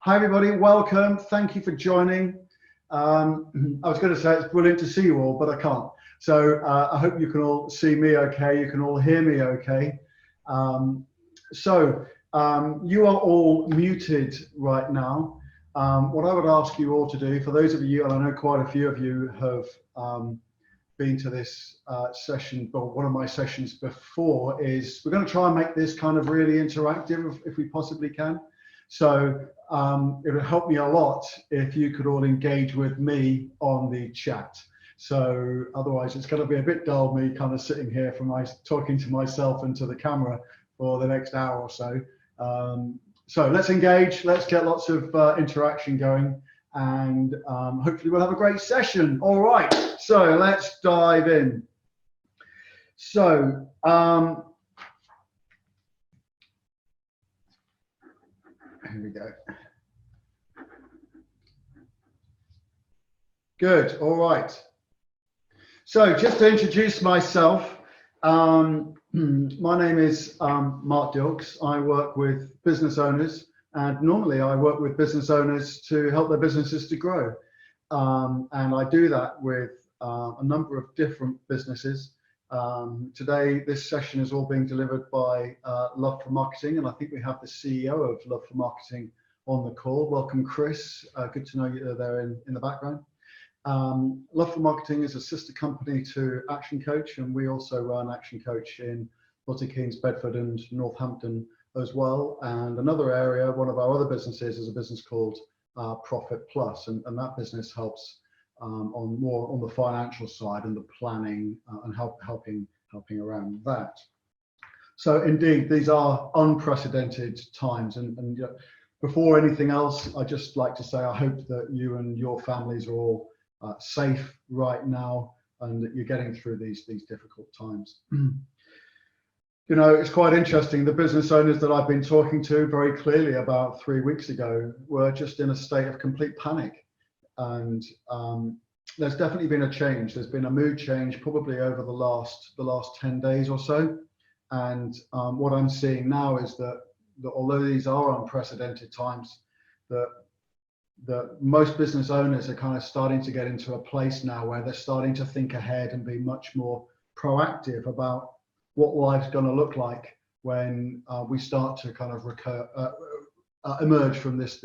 Hi everybody, welcome. Thank you for joining. I was going to say it's brilliant to see you all, but I can't. So I hope you can all see me okay, you can all hear me okay. You are all muted right now. What I would ask you all to do, for those of you, and I know quite a few of you have been to this session, but one of my sessions before, is we're going to try and make this kind of really interactive if we possibly can. So it would help me a lot if you could all engage with me on the chat. So otherwise it's going to be a bit dull, me kind of sitting here talking to myself and to the camera for the next hour or so. So let's engage, let's get lots of interaction going, and hopefully we'll have a great session. All right, so let's dive in. So here we go. Good, all right. So just to introduce myself, my name is Mark Dilks. I work with business owners, and normally I work with business owners to help their businesses to grow. And I do that with a number of different businesses. Today, this session is all being delivered by Love for Marketing, and I think we have the CEO of Love for Marketing on the call. Welcome, Chris. Good to know you're there in the background. Love for Marketing is a sister company to Action Coach, and we also run Action Coach in Milton Keynes, Bedford and Northampton as well. And another area, one of our other businesses, is a business called Profit Plus, and that business helps more on the financial side and the planning and helping around that. So indeed, these are unprecedented times, and before anything else, I'd just like to say I hope that you and your families are all safe right now, and that you're getting through these difficult times. You know, it's quite interesting. The business owners that I've been talking to very clearly about 3 weeks ago were just in a state of complete panic. And there's definitely been a change. There's been a mood change probably over the last 10 days or so. And what I'm seeing now is that although these are unprecedented times, that most business owners are kind of starting to get into a place now where they're starting to think ahead and be much more proactive about what life's going to look like when we start to kind of emerge from this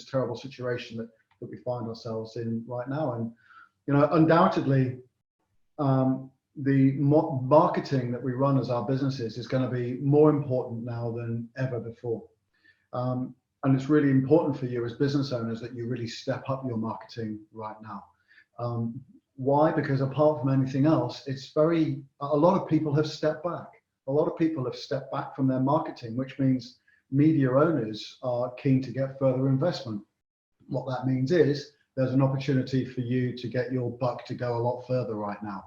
terrible situation that we find ourselves in right now. And you know, undoubtedly, the marketing that we run as our businesses is going to be more important now than ever before. And it's really important for you as business owners that you really step up your marketing right now. Why? Because apart from anything else, a lot of people have stepped back. A lot of people have stepped back from their marketing, which means media owners are keen to get further investment. What that means is there's an opportunity for you to get your buck to go a lot further right now.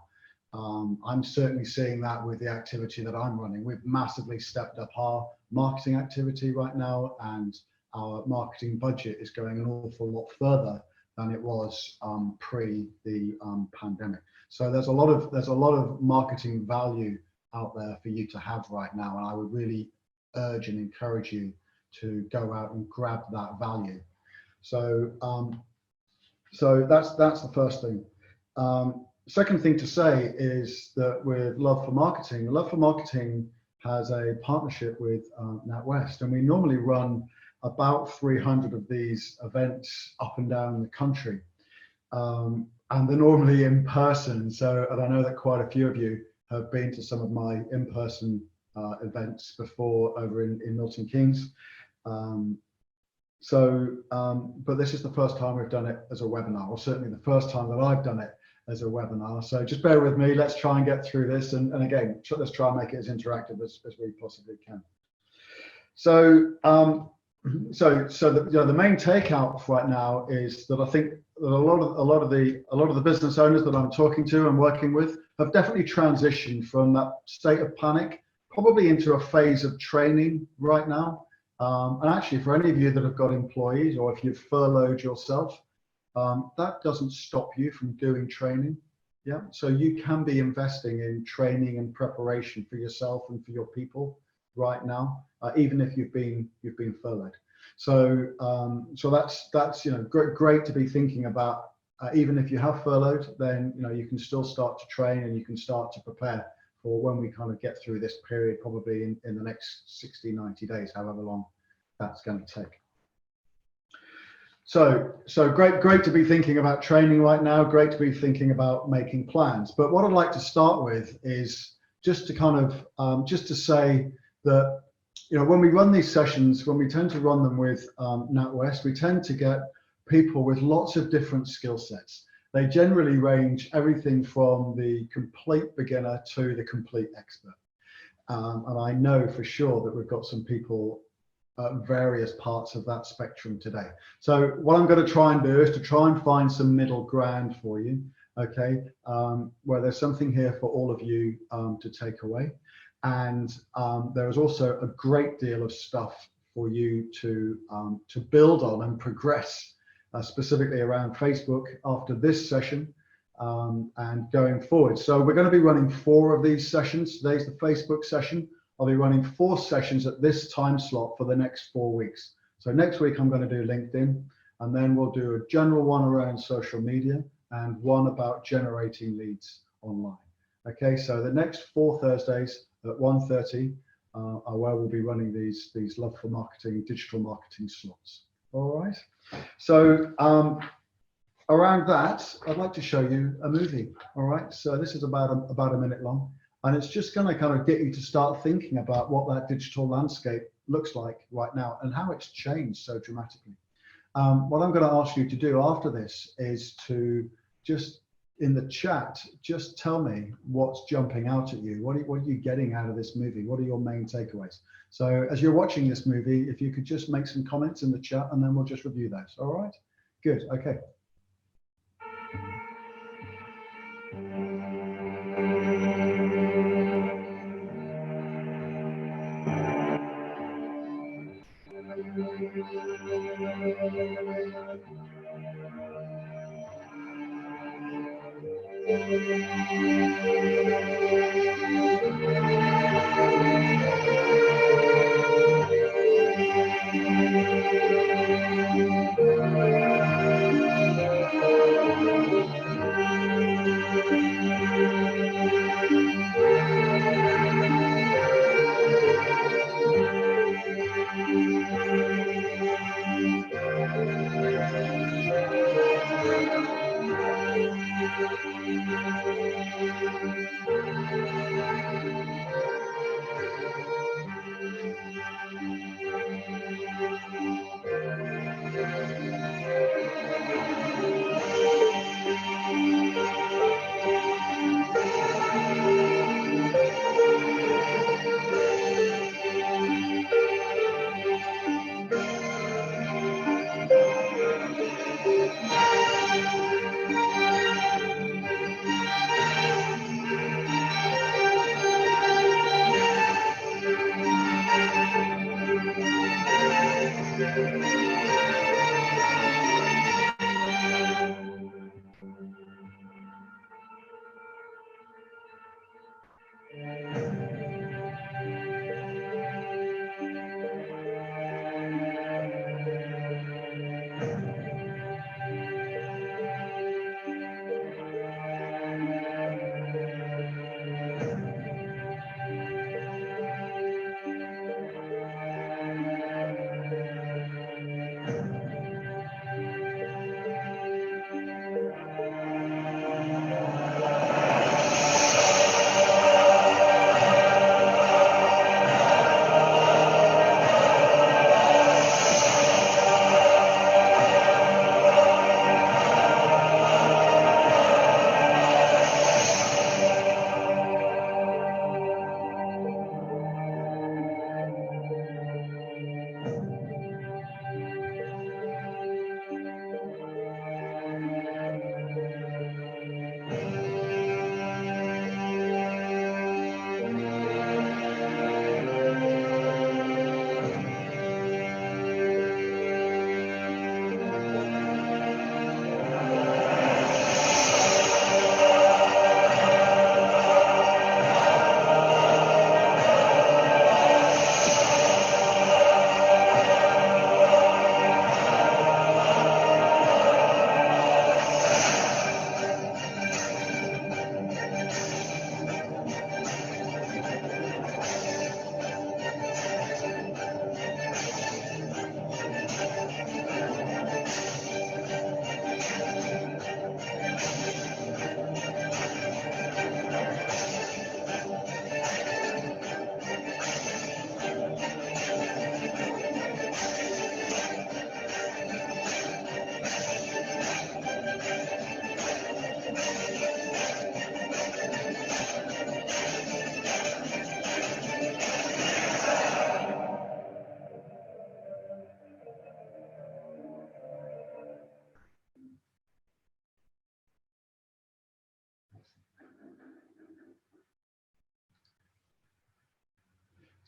I'm certainly seeing that with the activity that I'm running. We've massively stepped up our marketing activity right now, and our marketing budget is going an awful lot further than it was pre the pandemic. So there's a lot of marketing value out there for you to have right now, and I would really urge and encourage you to go out and grab that value. So that's the first thing. Second thing to say is that with Love for Marketing has a partnership with NatWest, and we normally run about 300 of these events up and down the country, and they're normally in person. So, and I know that quite a few of you have been to some of my in-person events before over in Milton Keynes. But this is the first time we've done it as a webinar, or certainly the first time that I've done it as a webinar. So just bear with me. Let's try and get through this, and again, let's try and make it as interactive as we possibly can. So. The main takeout right now is that I think that a lot of the business owners that I'm talking to and working with have definitely transitioned from that state of panic probably into a phase of training right now. And actually, for any of you that have got employees, or if you've furloughed yourself, that doesn't stop you from doing training. Yeah, so you can be investing in training and preparation for yourself and for your people right now, even if you've been furloughed. So that's great to be thinking about. Even if you have furloughed, then you can still start to train and you can start to prepare for when we kind of get through this period, probably in the next 60, 90 days, however long that's going to take. So great to be thinking about training right now. Great to be thinking about making plans. But what I'd like to start with is just to kind of just to say that when we run these sessions, when we tend to run them with NatWest, we tend to get people with lots of different skill sets. They generally range everything from the complete beginner to the complete expert. And I know for sure that we've got some people at various parts of that spectrum today. So what I'm going to try and do is to try and find some middle ground for you, okay, where there's something here for all of you to take away. And there is also a great deal of stuff for you to build on and progress, specifically around Facebook after this session and going forward. So we're going to be running 4 of these sessions. Today's the Facebook session. I'll be running 4 sessions at this time slot for the next 4 weeks. So next week I'm going to do LinkedIn, and then we'll do a general one around social media and one about generating leads online. Okay, so the next 4 Thursdays at 1:30 are where we'll be running these Love for Marketing, digital marketing slots. All right. So around that, I'd like to show you a movie. All right. So this is about a minute long, and it's just going to kind of get you to start thinking about what that digital landscape looks like right now and how it's changed so dramatically. What I'm going to ask you to do after this is to just in the chat, just tell me what's jumping out at you. What are you getting out of this movie? What are your main takeaways? So as you're watching this movie, if you could just make some comments in the chat, and then we'll just review those. All right? Good. Okay.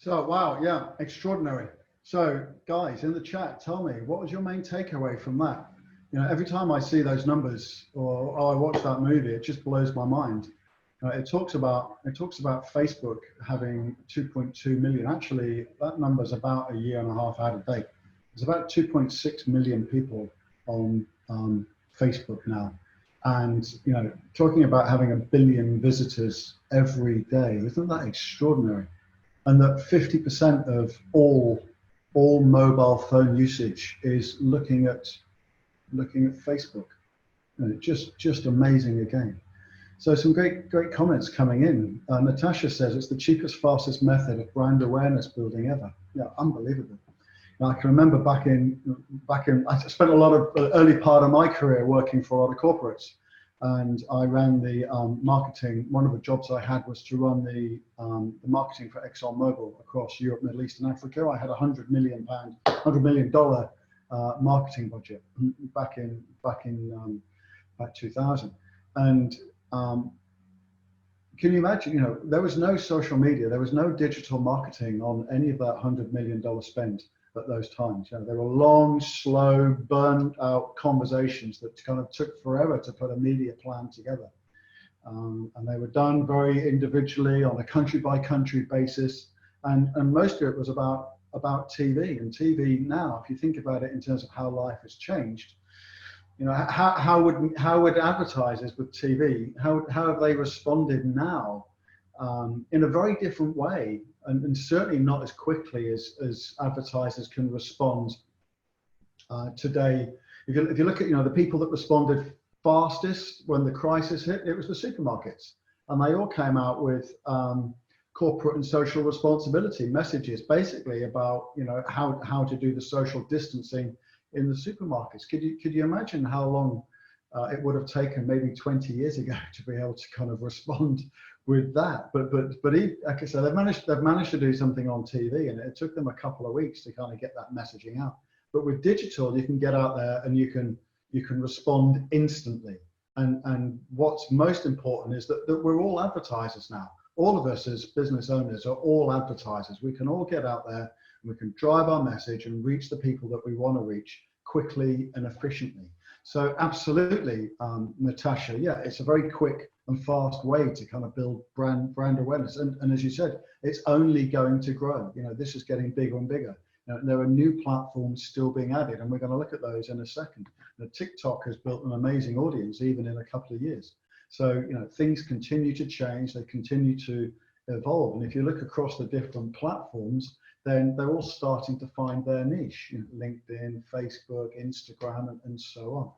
So, wow, yeah, extraordinary. So, guys, in the chat, tell me, what was your main takeaway from that? You know, every time I see those numbers or I watch that movie, it just blows my mind. It talks about Facebook having 2.2 million. Actually, that number's about a year and a half out of date. There's about 2.6 million people on Facebook now, and you know, talking about having a billion visitors every day, isn't that extraordinary? And that 50% of all mobile phone usage is looking at Facebook. And just amazing again. So some great comments coming in. Natasha says it's the cheapest, fastest method of brand awareness building ever. Yeah, unbelievable. Now, I can remember back in I spent a lot of early part of my career working for a lot of corporates, and I ran the marketing. One of the jobs I had was to run the marketing for ExxonMobil across Europe, Middle East, and Africa. I had $100 million marketing budget back 2000, and can you imagine? You know, there was no social media, there was no digital marketing on any of that $100 million spend at those times. You know, there were long, slow, burned out conversations that kind of took forever to put a media plan together. And they were done very individually on a country by country basis. And most of it was about TV. And TV now, if you think about it in terms of how life has changed, you know, how would advertisers with TV, how have they responded now in a very different way, and certainly not as quickly as advertisers can respond today. If you look at, you know, the people that responded fastest when the crisis hit, it was the supermarkets, and they all came out with corporate and social responsibility messages, basically about, you know, how to do the social distancing in the supermarkets. Could you imagine how long it would have taken maybe 20 years ago to be able to kind of respond with that? But like I said, they've managed to do something on TV, and it took them a couple of weeks to kind of get that messaging out. But with digital, you can get out there and you can respond instantly. And what's most important is that we're all advertisers now. All of us as business owners are all advertisers. We can all get out there and we can drive our message and reach the people that we want to reach quickly and efficiently. So absolutely, Natasha, yeah, it's a very quick and fast way to kind of build brand awareness. And as you said, it's only going to grow. You know, this is getting bigger and bigger. Now, there are new platforms still being added, and we're going to look at those in a second. Now, TikTok has built an amazing audience, even in a couple of years. So, you know, things continue to change, they continue to evolve. And if you look across the different platforms, then they're all starting to find their niche, you know, LinkedIn, Facebook, Instagram, and so on.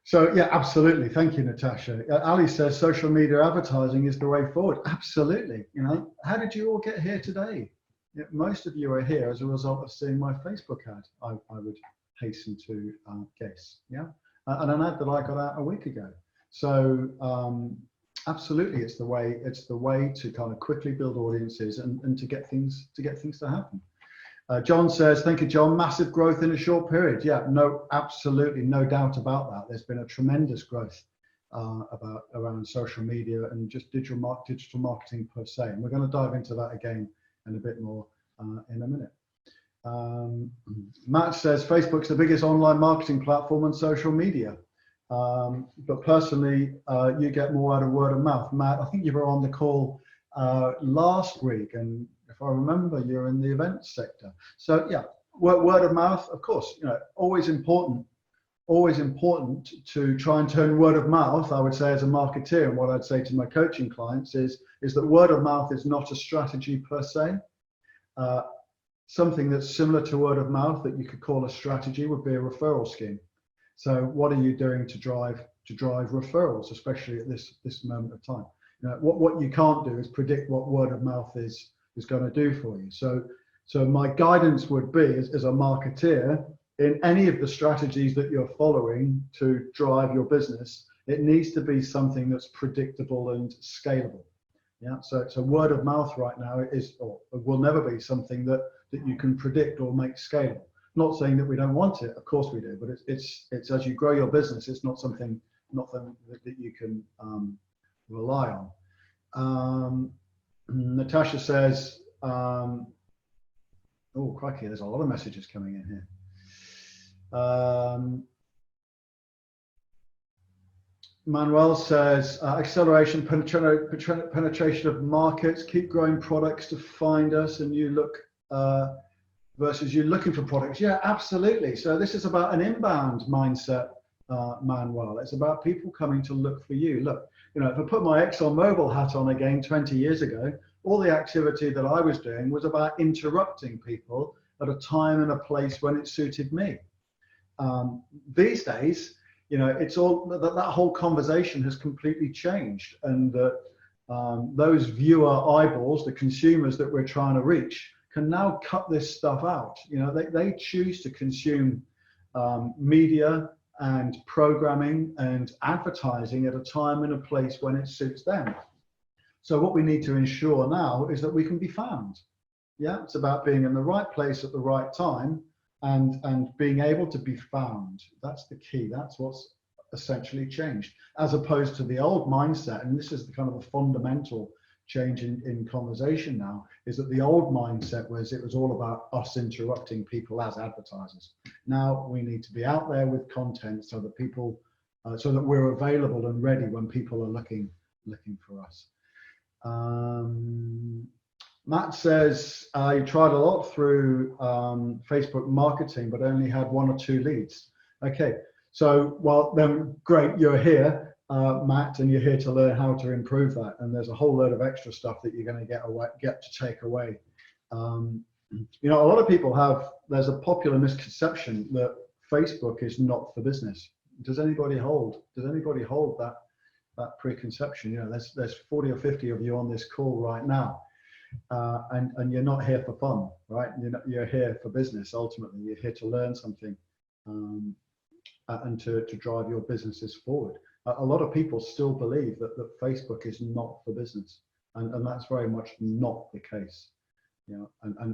So yeah, absolutely. Thank you, Natasha. Ali says social media advertising is the way forward. Absolutely. You know, how did you all get here today? Yeah, most of you are here as a result of seeing my Facebook ad, I would hasten to guess. Yeah, and an ad that I got out a week ago. So absolutely, it's the way to kind of quickly build audiences and to get things to happen. John says, thank you, John. Massive growth in a short period. Yeah, no, absolutely, no doubt about that. There's been a tremendous growth around social media and just digital marketing per se. And we're going to dive into that again and a bit more in a minute. Matt says Facebook's the biggest online marketing platform on social media. But personally, you get more out of word of mouth. Matt, I think you were on the call last week, and if I remember, you're in the events sector. So yeah, word of mouth, of course, you know, always important to try and turn word of mouth, I would say, as a marketeer. And what I'd say to my coaching clients is that word of mouth is not a strategy per se. Something that's similar to word of mouth that you could call a strategy would be a referral scheme. So what are you doing to drive referrals, especially at this moment of time? You know, what you can't do is predict what word of mouth is going to do for you. So my guidance would be, as a marketeer, in any of the strategies that you're following to drive your business, it needs to be something that's predictable and scalable. Yeah. So word of mouth right now is, or will never be, something that you can predict or make scalable. Not saying that we don't want it, of course we do, but it's as you grow your business, it's not something that you can rely on. Natasha says Oh, crikey, there's a lot of messages coming in here. Manuel says, acceleration, penetration of markets, keep growing products to find us, and you look versus you looking for products. Yeah, absolutely. So this is about an inbound mindset, Manuel. It's about people coming to look for you. Look, you know, if I put my ExxonMobil hat on again 20 years ago, all the activity that I was doing was about interrupting people at a time and a place when it suited me. These days, you know, it's all that whole conversation has completely changed, and those viewer eyeballs, the consumers that we're trying to reach, can now cut this stuff out. You know, they choose to consume media and programming and advertising at a time and a place when it suits them. So what we need to ensure now is that we can be found. Yeah, it's about being in the right place at the right time and being able to be found. That's the key. That's what's essentially changed, as opposed to the old mindset. And this is the kind of the fundamental change in conversation now, is that the old mindset was it was all about us interrupting people as advertisers. Now we need to be out there with content so that people, so that we're available and ready when people are looking for us. Matt says, you tried a lot through Facebook marketing, but only had 1 or 2 leads. Okay, so, well, then great, you're here, Matt, and you're here to learn how to improve that. And there's a whole load of extra stuff that you're going to get to take away. You know, a lot of people there's a popular misconception that Facebook is not for business. Does anybody hold that preconception? You know, there's 40 or 50 of you on this call right now. And you're not here for fun, right? You're here for business. Ultimately, you're here to learn something and to drive your businesses forward. A lot of people still believe that Facebook is not for business, and that's very much not the case. You know,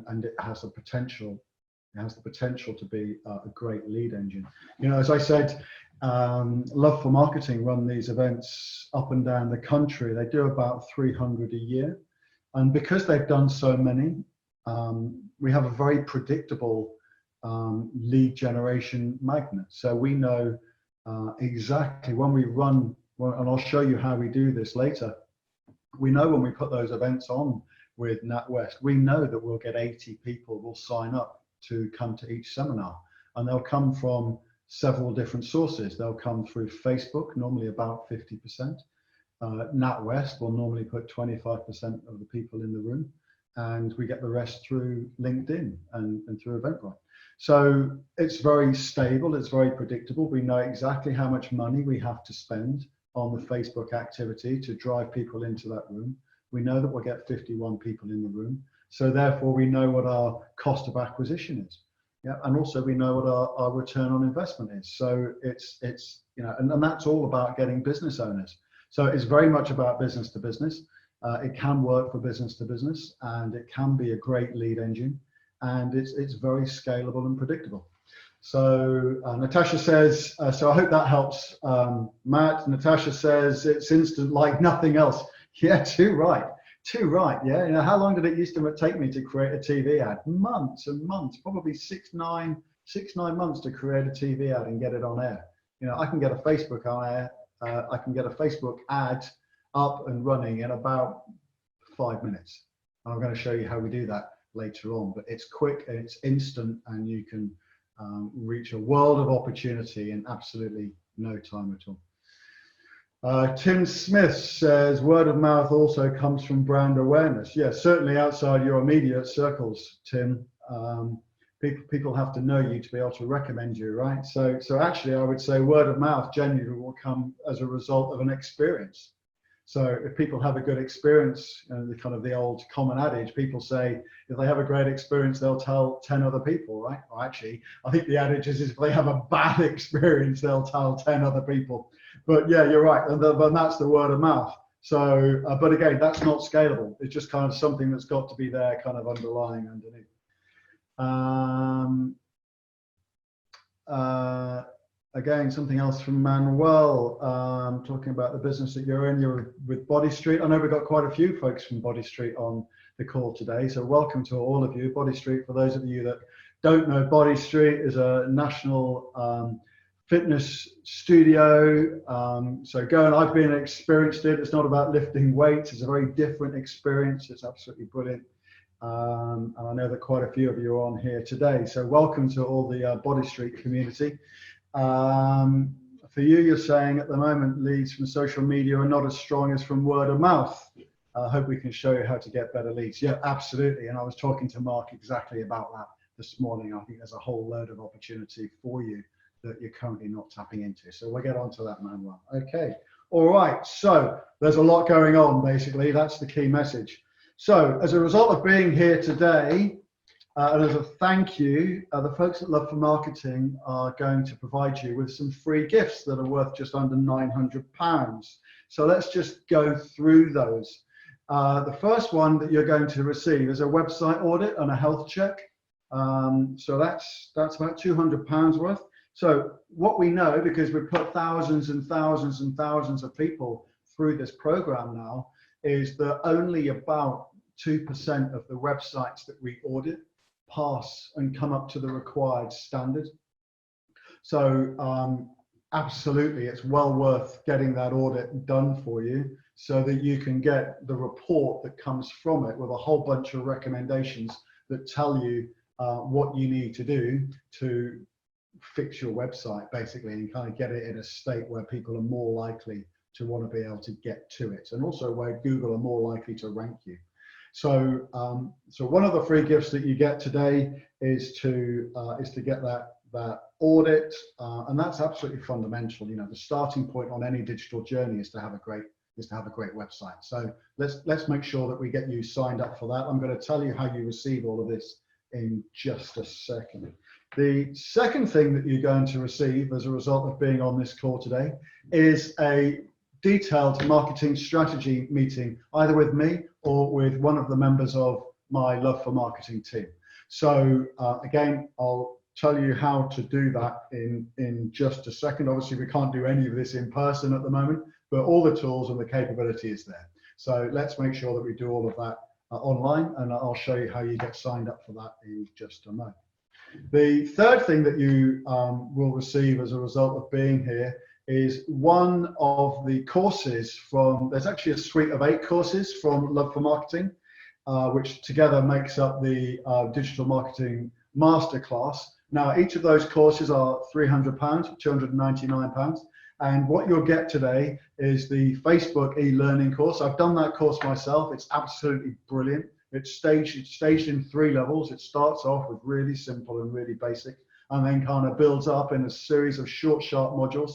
and it has the potential. It has the potential to be a great lead engine. You know, as I said, Love for Marketing run these events up and down the country. They do about 300 a year. And because they've done so many, we have a very predictable lead generation magnet. So we know exactly when we run, and I'll show you how we do this later. We know when we put those events on with NatWest, we know that we'll get 80 people will sign up to come to each seminar. And they'll come from several different sources. They'll come through Facebook, normally about 50%. NatWest will normally put 25% of the people in the room, and we get the rest through LinkedIn and through Eventbrite. So it's very stable, it's very predictable. We know exactly how much money we have to spend on the Facebook activity to drive people into that room. We know that we'll get 51 people in the room. So therefore we know what our cost of acquisition is. Yeah, and also we know what our return on investment is. So it's you know, and that's all about getting business owners. So it's very much about business to business. It can work for business to business, and it can be a great lead engine, and it's very scalable and predictable. So Natasha says, so I hope that helps, Matt. Natasha says it's instant like nothing else. Yeah, too right. Yeah, you know, how long did it used to take me to create a TV ad? Months and months, probably 6-9 months to create a TV ad and get it on air. You know, I can get a Facebook on air. I can get a Facebook ad up and running in about 5 minutes. I'm going to show you how we do that later on, but it's quick and it's instant, and you can reach a world of opportunity in absolutely no time at all. Tim Smith says, word of mouth also comes from brand awareness. Yes, certainly outside your immediate circles, Tim. People have to know you to be able to recommend you, right? So actually, I would say word of mouth genuinely will come as a result of an experience. So if people have a good experience, the kind of the old common adage, people say if they have a great experience, they'll tell 10 other people, right? Or actually, I think the adage is if they have a bad experience, they'll tell 10 other people. But yeah, you're right, and that's the word of mouth. So, but again, that's not scalable. It's just kind of something that's got to be there, kind of underlying underneath. Again, something else from Manuel, talking about the business that you're in. You're with Body Street. I know we've got quite a few folks from Body Street on the call today. So welcome to all of you. Body Street, for those of you that don't know, Body Street is a national fitness studio. So go, and I've been experienced it. It's not about lifting weights. It's a very different experience. It's absolutely brilliant. And I know that quite a few of you are on here today. So welcome to all the Body Street community. For you, you're saying at the moment leads from social media are not as strong as from word of mouth. I hope we can show you how to get better leads. Yeah, absolutely. And I was talking to Mark exactly about that this morning. I think there's a whole load of opportunity for you that you're currently not tapping into. So we'll get on to that, Manuel. Okay. All right. So there's a lot going on, basically. That's the key message. So as a result of being here today, and as a thank you, the folks at Love for Marketing are going to provide you with some free gifts that are worth just under £900. So let's just go through those. The first one that you're going to receive is a website audit and a health check. So that's about £200 worth. So what we know, because we've put thousands and thousands and thousands of people through this program now, is that only about 2% of the websites that we audit pass and come up to the required standard. So absolutely, it's well worth getting that audit done for you so that you can get the report that comes from it with a whole bunch of recommendations that tell you what you need to do to fix your website, basically, and kind of get it in a state where people are more likely to want to be able to get to it, and also where Google are more likely to rank you. So, so one of the free gifts that you get today is to get that audit, and that's absolutely fundamental. You know, the starting point on any digital journey is to have a great website. So let's make sure that we get you signed up for that. I'm going to tell you how you receive all of this in just a second. The second thing that you're going to receive as a result of being on this call today is a detailed marketing strategy meeting, either with me or with one of the members of my Love for Marketing team. So again, I'll tell you how to do that in just a second. Obviously, we can't do any of this in person at the moment, but all the tools and the capability is there. So let's make sure that we do all of that online, and I'll show you how you get signed up for that in just a moment. The third thing that you will receive as a result of being here is one of the courses from, there's actually a suite of 8 courses from Love for Marketing, which together makes up the Digital Marketing Masterclass. Now, each of those courses are £300, £299. And what you'll get today is the Facebook e-learning course. I've done that course myself. It's absolutely brilliant. It's staged in 3 levels. It starts off with really simple and really basic, and then kind of builds up in a series of short, sharp modules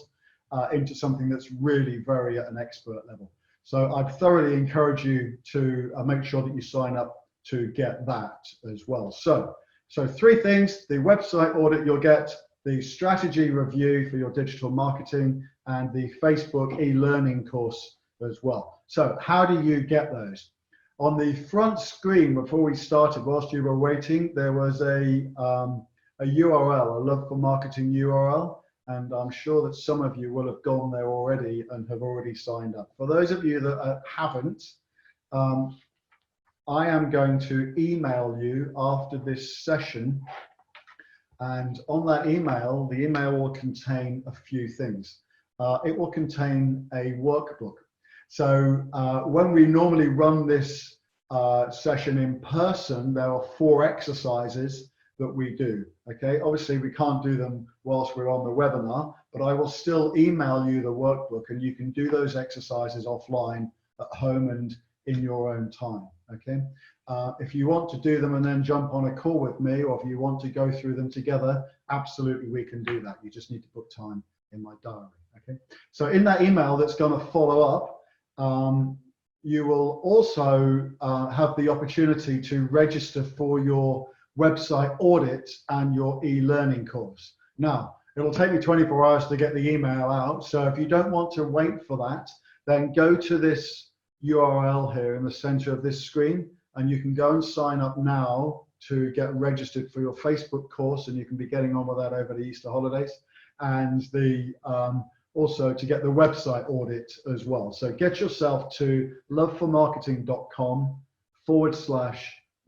into something that's really very at an expert level. So I'd thoroughly encourage you to make sure that you sign up to get that as well. So 3 things: the website audit you'll get, the strategy review for your digital marketing, and the Facebook e-learning course as well. So how do you get those? On the front screen, before we started, whilst you were waiting, there was a URL, a Love for Marketing URL, and I'm sure that some of you will have gone there already and have already signed up. For those of you that haven't, I am going to email you after this session, and on that email, the email will contain a few things. It will contain a workbook. So when we normally run this session in person, there are 4 exercises that we do. Okay, obviously we can't do them whilst we're on the webinar, but I will still email you the workbook, and you can do those exercises offline at home and in your own time. Okay, if you want to do them and then jump on a call with me, or if you want to go through them together, absolutely we can do that. You just need to book time in my diary. Okay, so in that email that's going to follow up, you will also have the opportunity to register for your website audit and your e-learning course. Now, it'll take me 24 hours to get the email out, so if you don't want to wait for that, then go to this URL here in the center of this screen, and you can go and sign up now to get registered for your Facebook course, and you can be getting on with that over the Easter holidays, and the also to get the website audit as well. So get yourself to loveformarketing.com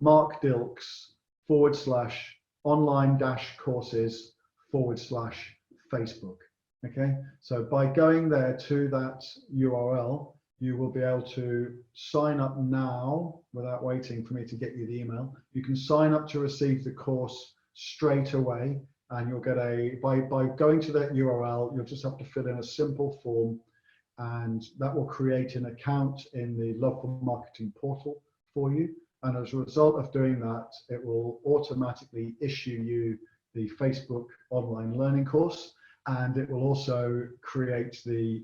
Mark Dilks /online courses /Facebook. Okay, so by going there to that URL, you will be able to sign up now without waiting for me to get you the email. You can sign up to receive the course straight away, and you'll get by going to that URL, you'll just have to fill in a simple form, and that will create an account in the Love for Marketing portal for you. And as a result of doing that, it will automatically issue you the Facebook online learning course, and it will also create the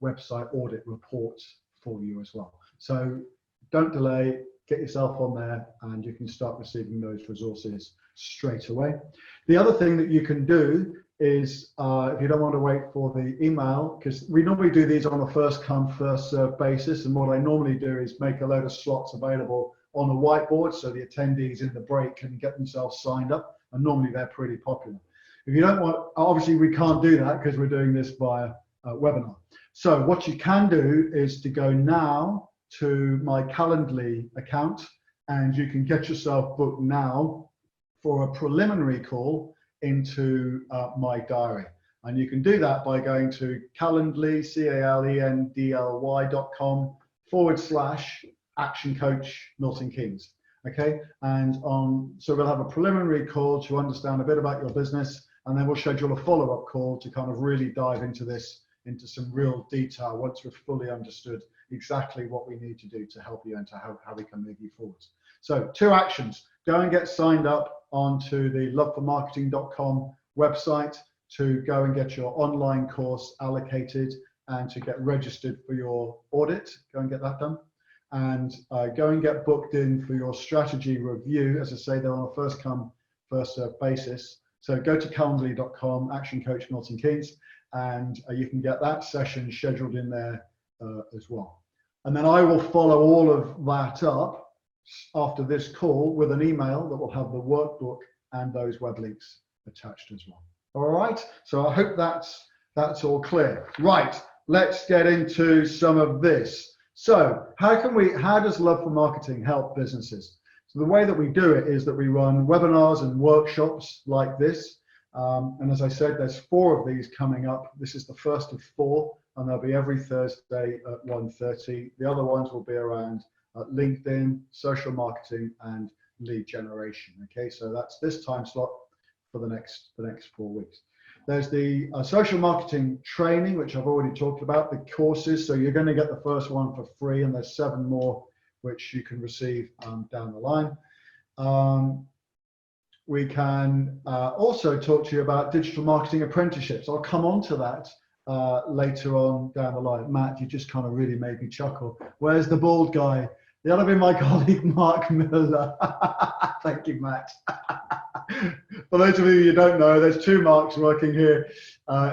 website audit report for you as well. So don't delay, get yourself on there, and you can start receiving those resources straight away. The other thing that you can do is, if you don't want to wait for the email, because we normally do these on a first come, first served basis, and what I normally do is make a load of slots available on a whiteboard so the attendees in the break can get themselves signed up, and normally they're pretty popular. If you don't want, obviously we can't do that because we're doing this via webinar. So what you can do is to go now to my Calendly account, and you can get yourself booked now for a preliminary call into my diary. And you can do that by going to Calendly, calendly.com /Action Coach Milton Keynes. Okay, and so we'll have a preliminary call to understand a bit about your business, and then we'll schedule a follow-up call to kind of really dive into this, into some real detail once we've fully understood exactly what we need to do to help you and to how we can move you forwards. So 2 actions: go and get signed up onto the loveformarketing.com website to go and get your online course allocated and to get registered for your audit. Go and get that done. And go and get booked in for your strategy review. As I say, they're on a first come, first served basis. So go to calendly.com, Action Coach Milton Keynes, and you can get that session scheduled in there as well. And then I will follow all of that up after this call with an email that will have the workbook and those web links attached as well. All right, so I hope that's all clear. Right, let's get into some of this. So how does Love for Marketing help businesses? So the way that we do it is that we run webinars and workshops like this. And as I said, there's 4 of these coming up. This is the first of 4, and they'll be every Thursday at 1:30. The other ones will be around LinkedIn, social marketing, and lead generation. Okay, so that's this time slot for the next 4 weeks. There's the social marketing training, which I've already talked about, the courses. So you're going to get the first one for free, and there's 7 more which you can receive down the line. We can also talk to you about digital marketing apprenticeships. I'll come on to that later on down the line. Matt, you just kind of really made me chuckle. Where's the bald guy? That'll be my colleague, Mark Miller. Thank you, Matt. For those of you who don't know, there's 2 Marks working here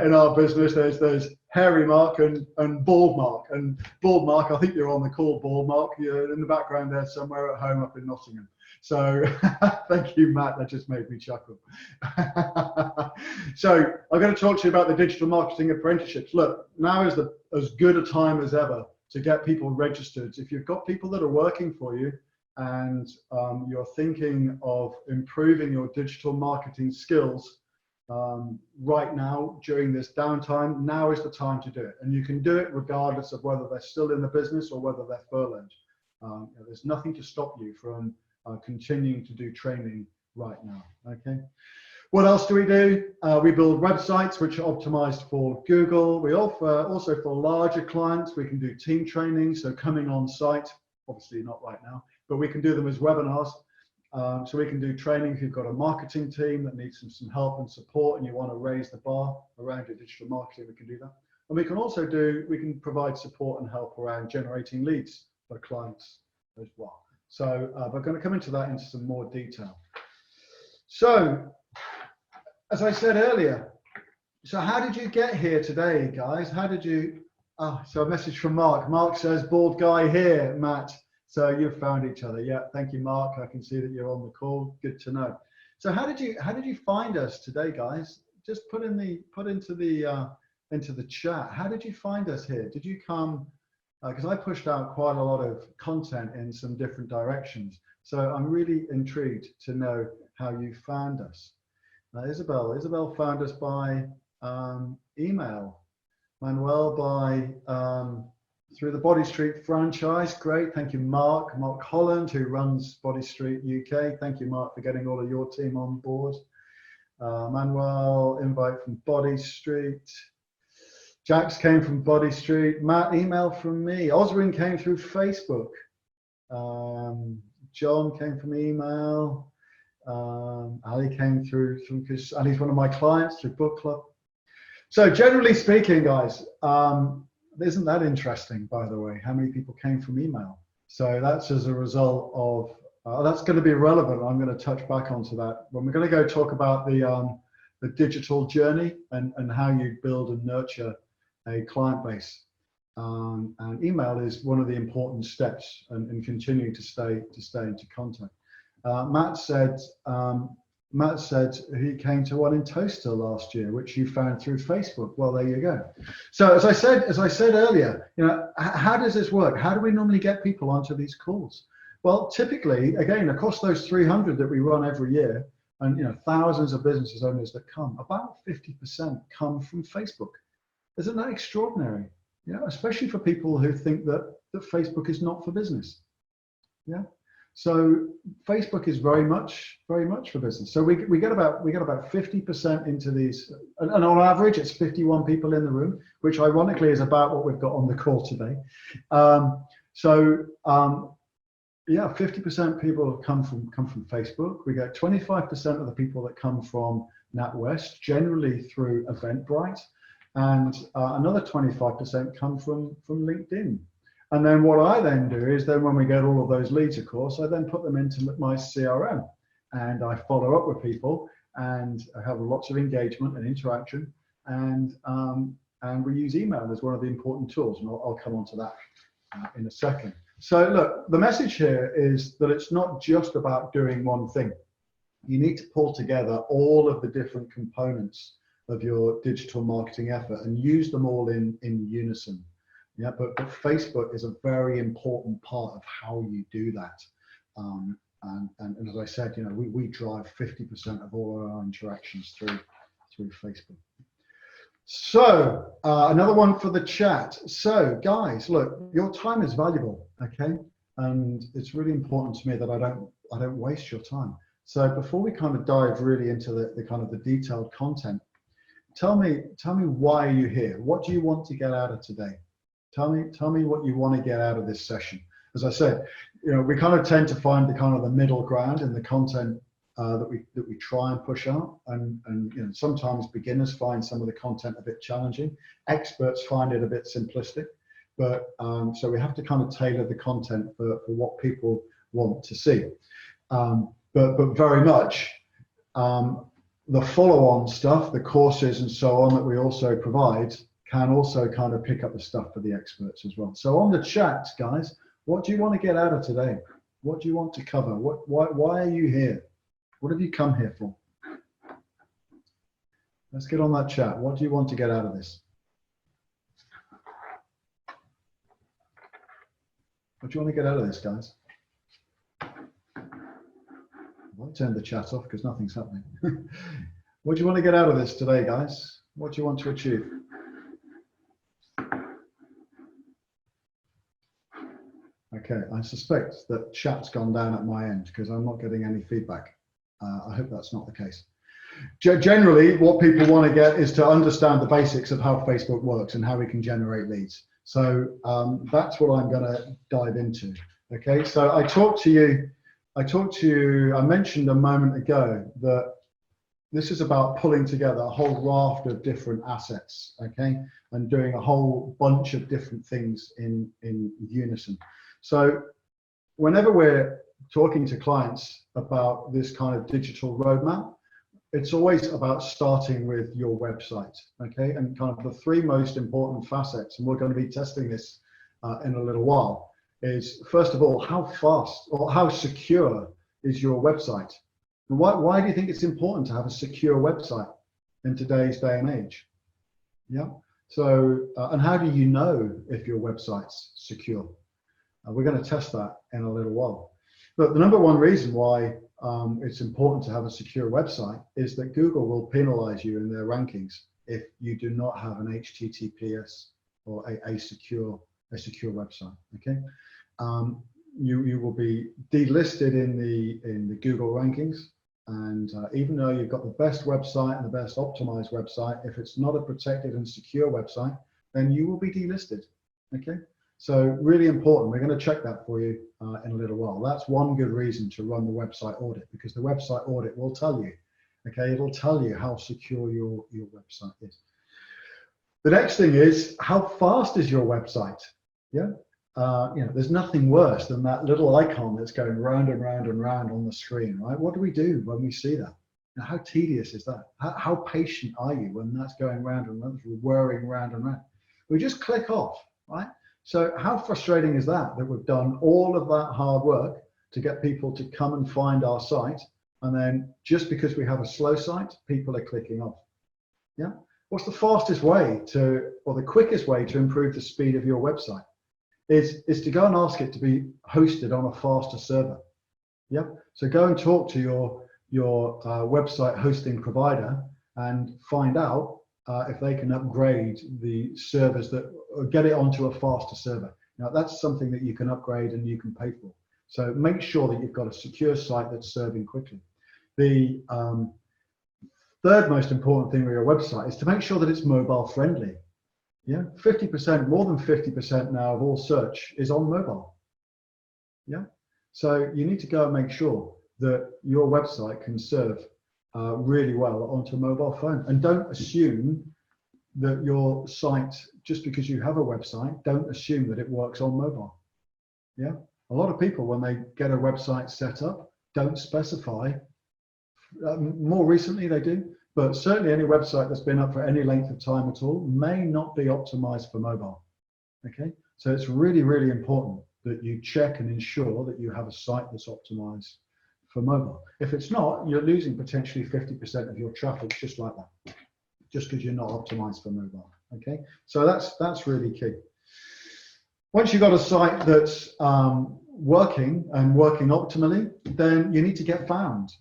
in our business. There's hairy Mark and bald Mark. And bald Mark, I think you're on the call, bald Mark. You're in the background there somewhere at home up in Nottingham. So thank you, Matt. That just made me chuckle. So I'm going to talk to you about the digital marketing apprenticeships. Look, now is as good a time as ever to get people registered. If you've got people that are working for you and you're thinking of improving your digital marketing skills right now during this downtime, now is the time to do it. And you can do it regardless of whether they're still in the business or whether they're furloughed. There's nothing to stop you from continuing to do training right now. Okay. What else do? We build websites which are optimized for Google. We offer also for larger clients, we can do team training, so coming on site, obviously not right now, but we can do them as webinars. So we can do training if you've got a marketing team that needs some help and support and you want to raise the bar around your digital marketing, we can do that. And we can also we can provide support and help around generating leads for clients as well. So we're going to come into that into some more detail. So, as I said earlier, so how did you get here today, guys? How did you, so a message from Mark. Mark says, bald guy here, Matt. So you've found each other. Yeah, thank you, Mark. I can see that you're on the call. Good to know. So how did you find us today, guys? Just put into the chat. How did you find us here? Did you come because I pushed out quite a lot of content in some different directions. So I'm really intrigued to know how you found us. Isabel found us by email. Manuel by through the Body Street franchise. Great, thank you, Mark Holland, who runs Body Street UK. Thank you, Mark, for getting all of your team on board. Manuel, invite from Body Street. Jax came from Body Street. Matt, email from me. Oswin came through Facebook. John came from email. Ali came through because Ali's one of my clients through book club. So generally speaking, guys, isn't that interesting, by the way, how many people came from email? So that's as a result of, that's going to be relevant. I'm going to touch back onto that when we're going to go talk about the digital journey and how you build and nurture a client base. And email is one of the important steps and continuing to stay into contact. Matt said he came to one in Toaster last year, which you found through Facebook. Well, there you go. So as I said earlier, you know, how does this work? How do we normally get people onto these calls? Well, typically, again, across those 300 that we run every year, and you know, thousands of business owners that come, about 50% come from Facebook. Isn't that extraordinary? You know, especially for people who think that Facebook is not for business. Yeah. So Facebook is very much for business. So we get about 50% into these, and on average it's 51 people in the room, which ironically is about what we've got on the call today. Yeah, 50% people come from Facebook. We get 25% of the people that come from NatWest, generally through Eventbrite, and another 25% come from LinkedIn. And then what I then do is then when we get all of those leads, of course, I then put them into my CRM and I follow up with people and I have lots of engagement and interaction, and we use email as one of the important tools, and I'll come on to that in a second. So look, the message here is that it's not just about doing one thing. You need to pull together all of the different components of your digital marketing effort and use them all in unison. Yeah, but Facebook is a very important part of how you do that. And as I said, you know, we drive 50% of all of our interactions through Facebook. So another one for the chat. So guys, look, your time is valuable, okay? And it's really important to me that I don't waste your time. So before we kind of dive really into the kind of the detailed content, tell me why are you here? What do you want to get out of today? Tell me what you want to get out of this session. As I said, you know, we kind of tend to find the kind of the middle ground in the content that we try and push out, and you know, sometimes beginners find some of the content a bit challenging. Experts find it a bit simplistic, but so we have to kind of tailor the content for what people want to see. But very much the follow-on stuff, the courses and so on that we also provide, can also kind of pick up the stuff for the experts as well. So on the chat, guys, what do you want to get out of today? What do you want to cover? Why are you here? What have you come here for? Let's get on that chat. What do you want to get out of this? What do you want to get out of this, guys? I'll turn the chat off because nothing's happening. What do you want to get out of this today, guys? What do you want to achieve? Okay, I suspect that chat's gone down at my end because I'm not getting any feedback. I hope that's not the case. Generally, what people want to get is to understand the basics of how Facebook works and how we can generate leads. So that's what I'm going to dive into. Okay, so I mentioned a moment ago that this is about pulling together a whole raft of different assets, okay, and doing a whole bunch of different things in unison. So whenever we're talking to clients about this kind of digital roadmap, it's always about starting with your website, okay, and kind of the three most important facets, and we're going to be testing this in a little while, is first of all, how fast or how secure is your website? And why do you think it's important to have a secure website in today's day and age? Yeah, So, and how do you know if your website's secure? We're going to test that in a little while. But the number one reason why it's important to have a secure website is that Google will penalize you in their rankings if you do not have an HTTPS or a secure website. Okay, you will be delisted in the Google rankings, and even though you've got the best website and the best optimized website, if it's not a protected and secure website, then you will be delisted. Okay, so really important. We're going to check that for you in a little while. That's one good reason to run the website audit, because the website audit will tell you. Okay, it'll tell you how secure your website is. The next thing is, how fast is your website? Yeah, there's nothing worse than that little icon that's going round and round and round on the screen, right? What do we do when we see that? Now, how tedious is that? How patient are you when that's going round and round, whirring round and round? We just click off, right? So how frustrating is that we've done all of that hard work to get people to come and find our site, and then just because we have a slow site, people are clicking off? Yeah. What's the fastest way or the quickest way to improve the speed of your website? Is to go and ask it to be hosted on a faster server. Yeah. So go and talk to your website hosting provider and find out if they can upgrade the servers or get it onto a faster server. Now that's something that you can upgrade and you can pay for. So make sure that you've got a secure site that's serving quickly. The third most important thing with your website is to make sure that it's mobile friendly. Yeah, 50%, more than 50% now of all search is on mobile. Yeah, so you need to go and make sure that your website can serve really well onto a mobile phone. And don't assume that your site, just because you have a website, don't assume that it works on mobile. Yeah, a lot of people, when they get a website set up, don't specify. More recently they do, but certainly any website that's been up for any length of time at all may not be optimized for mobile. Okay, so it's really, really important that you check and ensure that you have a site that's optimized for mobile. If it's not, you're losing potentially 50% of your traffic just like that, just because you're not optimized for mobile. Okay, so that's really key. Once you've got a site that's working optimally, then you need to get found.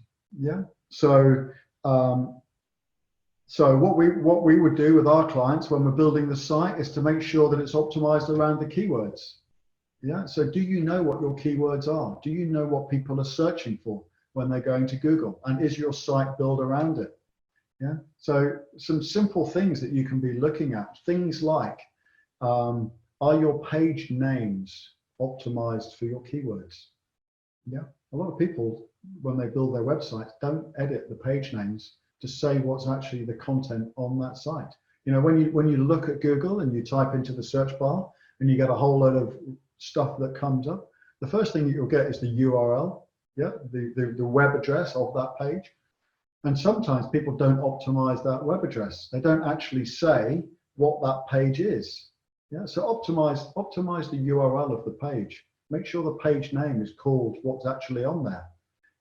Yeah. So what we would do with our clients when we're building the site is to make sure that it's optimized around the keywords. Yeah. So do you know what your keywords are? Do you know what people are searching for when they're going to Google? And is your site built around it? Yeah. So some simple things that you can be looking at, things like, are your page names optimized for your keywords? Yeah. A lot of people, when they build their websites, don't edit the page names to say what's actually the content on that site. You know, when you look at Google and you type into the search bar and you get a whole load of stuff that comes up, the first thing that you'll get is the URL, yeah, the web address of that page. And sometimes people don't optimize that web address. They don't actually say what that page is. Yeah, so optimize the URL of the page. Make sure the page name is called what's actually on there.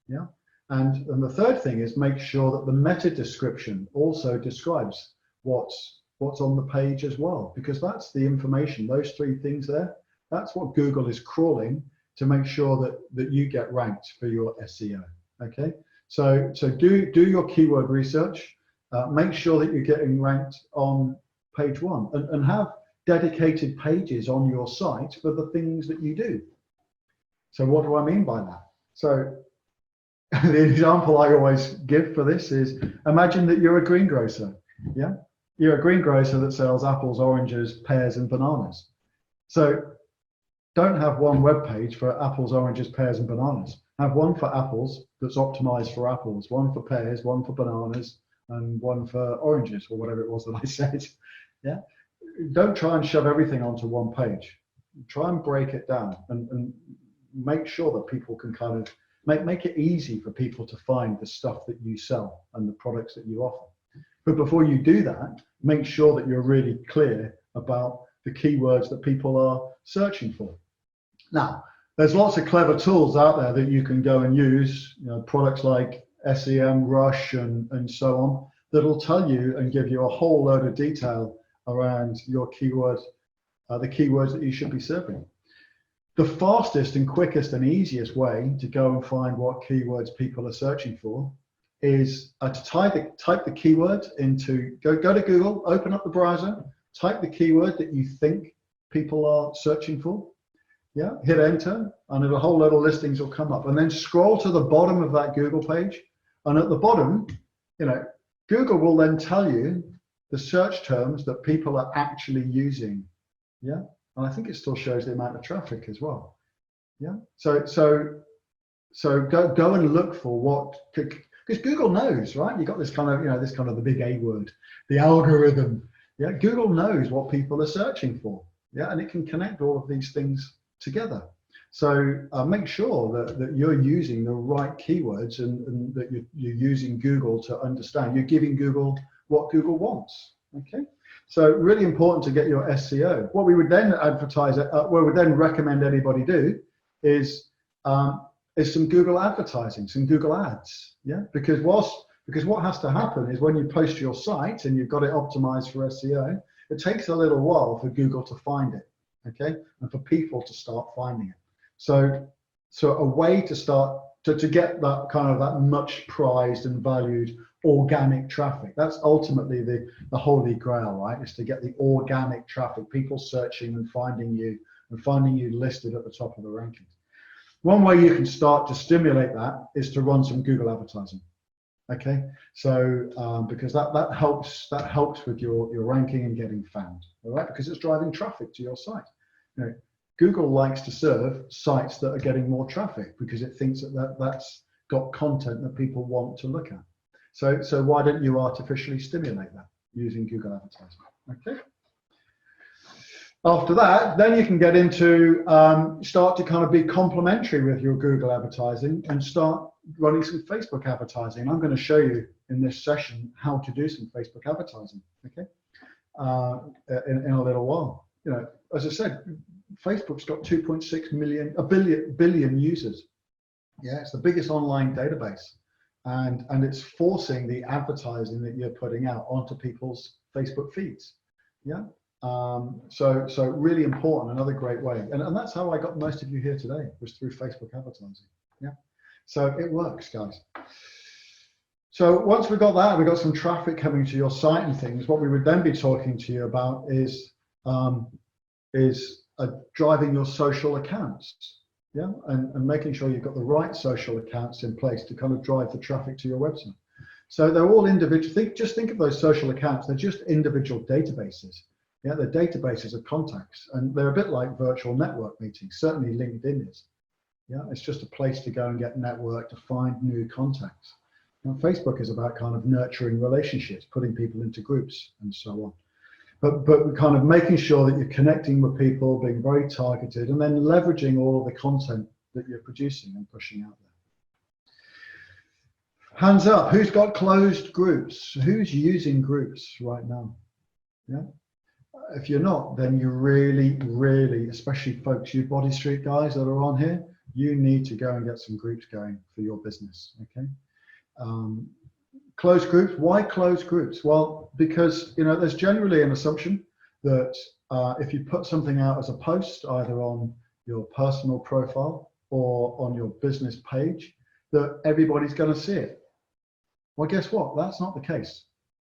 Yeah, and the third thing is make sure that the meta description also describes what's on the page as well, because that's the information, those three things there, that's what Google is crawling to make sure that you get ranked for your SEO. Okay, so do your keyword research, make sure that you're getting ranked on page one, and have dedicated pages on your site for the things that you do. So what do I mean by that? So the example I always give for this is, imagine that you're a greengrocer. Yeah, you're a greengrocer that sells apples, oranges, pears, and bananas. So don't have one web page for apples, oranges, pears, and bananas. Have one for apples that's optimized for apples, one for pears, one for bananas, and one for oranges, or whatever it was that I said. Yeah, don't try and shove everything onto one page. Try and break it down and make sure that people can kind of make it easy for people to find the stuff that you sell and the products that you offer. But before you do that, make sure that you're really clear about the keywords that people are searching for. Now, there's lots of clever tools out there that you can go and use, you know, products like SEM, Rush, and so on, that'll tell you and give you a whole load of detail around your keywords, the keywords that you should be serving. The fastest and quickest and easiest way to go and find what keywords people are searching for is to type the keyword into, go to Google, open up the browser, type the keyword that you think people are searching for. Yeah, hit enter, and a whole lot of listings will come up. And then scroll to the bottom of that Google page. And at the bottom, Google will then tell you the search terms that people are actually using. Yeah, and I think it still shows the amount of traffic as well. Yeah, so go and look for what, because Google knows, right? You got this kind of, this kind of the big A word, the algorithm. Yeah, Google knows what people are searching for. Yeah, and it can connect all of these things together. So make sure that you're using the right keywords and that you're using Google to understand. You're giving Google what Google wants. Okay, so really important to get your SEO. What we would then advertise, what we would then recommend anybody do is some Google advertising, some Google ads. Yeah, because what has to happen is when you post your site and you've got it optimized for SEO, it takes a little while for Google to find it. Okay, and for people to start finding it. So a way to start to get that kind of that much prized and valued organic traffic. That's ultimately the holy grail, right? Is to get the organic traffic, people searching and finding you listed at the top of the rankings. One way you can start to stimulate that is to run some Google advertising. Okay, so because that helps with your ranking and getting found, all right? Because it's driving traffic to your site. Google likes to serve sites that are getting more traffic because it thinks that's got content that people want to look at. So why don't you artificially stimulate that using Google advertising? Okay. After that, then you can get into start to kind of be complementary with your Google advertising and start running some Facebook advertising. I'm going to show you in this session how to do some Facebook advertising. Okay, in a little while. As I said, Facebook's got 2.6 billion users. Yeah, it's the biggest online database, and it's forcing the advertising that you're putting out onto people's Facebook feeds. Yeah. So really important, another great way, and that's how I got most of you here today, was through Facebook advertising. Yeah, so it works, guys. So once we got that, we got some traffic coming to your site and things. What we would then be talking to you about is driving your social accounts. Yeah, and making sure you've got the right social accounts in place to kind of drive the traffic to your website. So they're all individual. Just think of those social accounts. They're just individual databases. Yeah, they're databases of contacts, and they're a bit like virtual network meetings. Certainly LinkedIn is. Yeah, it's just a place to go and get network, to find new contacts. Now, Facebook is about kind of nurturing relationships, putting people into groups and so on. But kind of making sure that you're connecting with people, being very targeted, and then leveraging all of the content that you're producing and pushing out there. Hands up, who's got closed groups? Who's using groups right now? Yeah. If you're not, then you really, especially folks, you Body Street guys that are on here, you need to go and get some groups going for your business, okay? Closed groups, why closed groups? Well, because, there's generally an assumption that if you put something out as a post, either on your personal profile or on your business page, that everybody's going to see it. Well, guess what? That's not the case.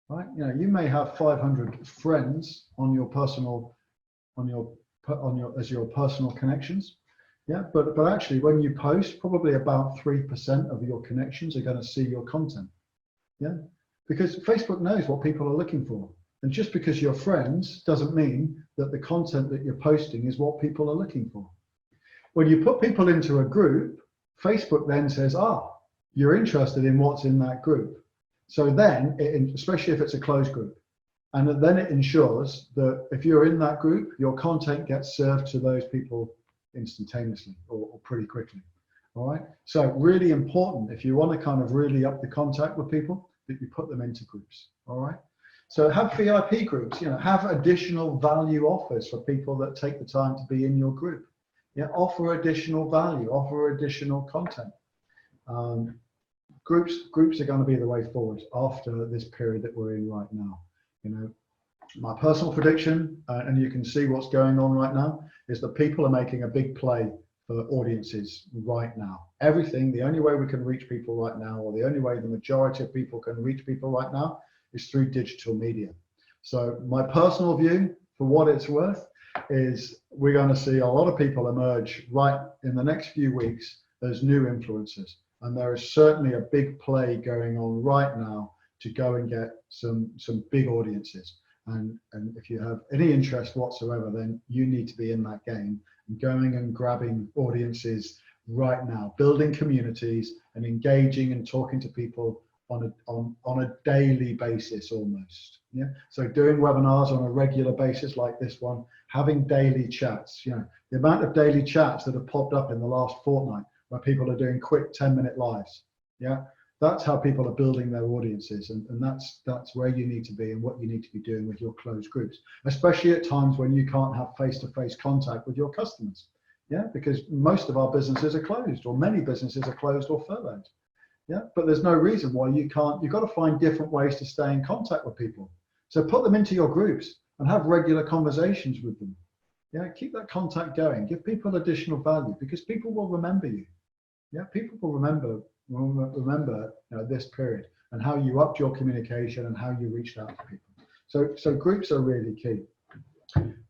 Right? You may have 500 friends on your personal, as your personal connections. Yeah, but actually, when you post, probably about 3% of your connections are going to see your content. Yeah, because Facebook knows what people are looking for, and just because you're friends doesn't mean that the content that you're posting is what people are looking for. When you put people into a group, Facebook then says, you're interested in what's in that group. So then, especially if it's a closed group, and then it ensures that if you're in that group, your content gets served to those people instantaneously or pretty quickly. All right. So really important, if you want to kind of really up the contact with people, that you put them into groups. All right. So have VIP groups. Have additional value offers for people that take the time to be in your group. Yeah. Offer additional value. Offer additional content. Groups are going to be the way forward after this period that we're in right now. My personal prediction, and you can see what's going on right now, is that people are making a big play for audiences right now. Everything, the only way we can reach people right now, or the only way the majority of people can reach people right now, is through digital media. So my personal view, for what it's worth, is we're going to see a lot of people emerge right in the next few weeks as new influencers. And there is certainly a big play going on right now to go and get some big audiences. And if you have any interest whatsoever, then you need to be in that game and going and grabbing audiences right now, building communities and engaging and talking to people on a daily basis almost. Yeah. So doing webinars on a regular basis like this one, having daily chats, you know, the amount of daily chats that have popped up in the last fortnight where people are doing quick 10-minute lives. Yeah. That's how people are building their audiences, and that's where you need to be and what you need to be doing with your closed groups, especially at times when you can't have face-to-face contact with your customers. Yeah, because most of our businesses are closed, or many businesses are closed or furloughed. Yeah, but there's no reason why you can't. You've got to find different ways to stay in contact with people. So put them into your groups and have regular conversations with them. Yeah, keep that contact going. Give people additional value, because people will remember you. Yeah, people will remember this period and how you upped your communication and how you reached out to people. So groups are really key.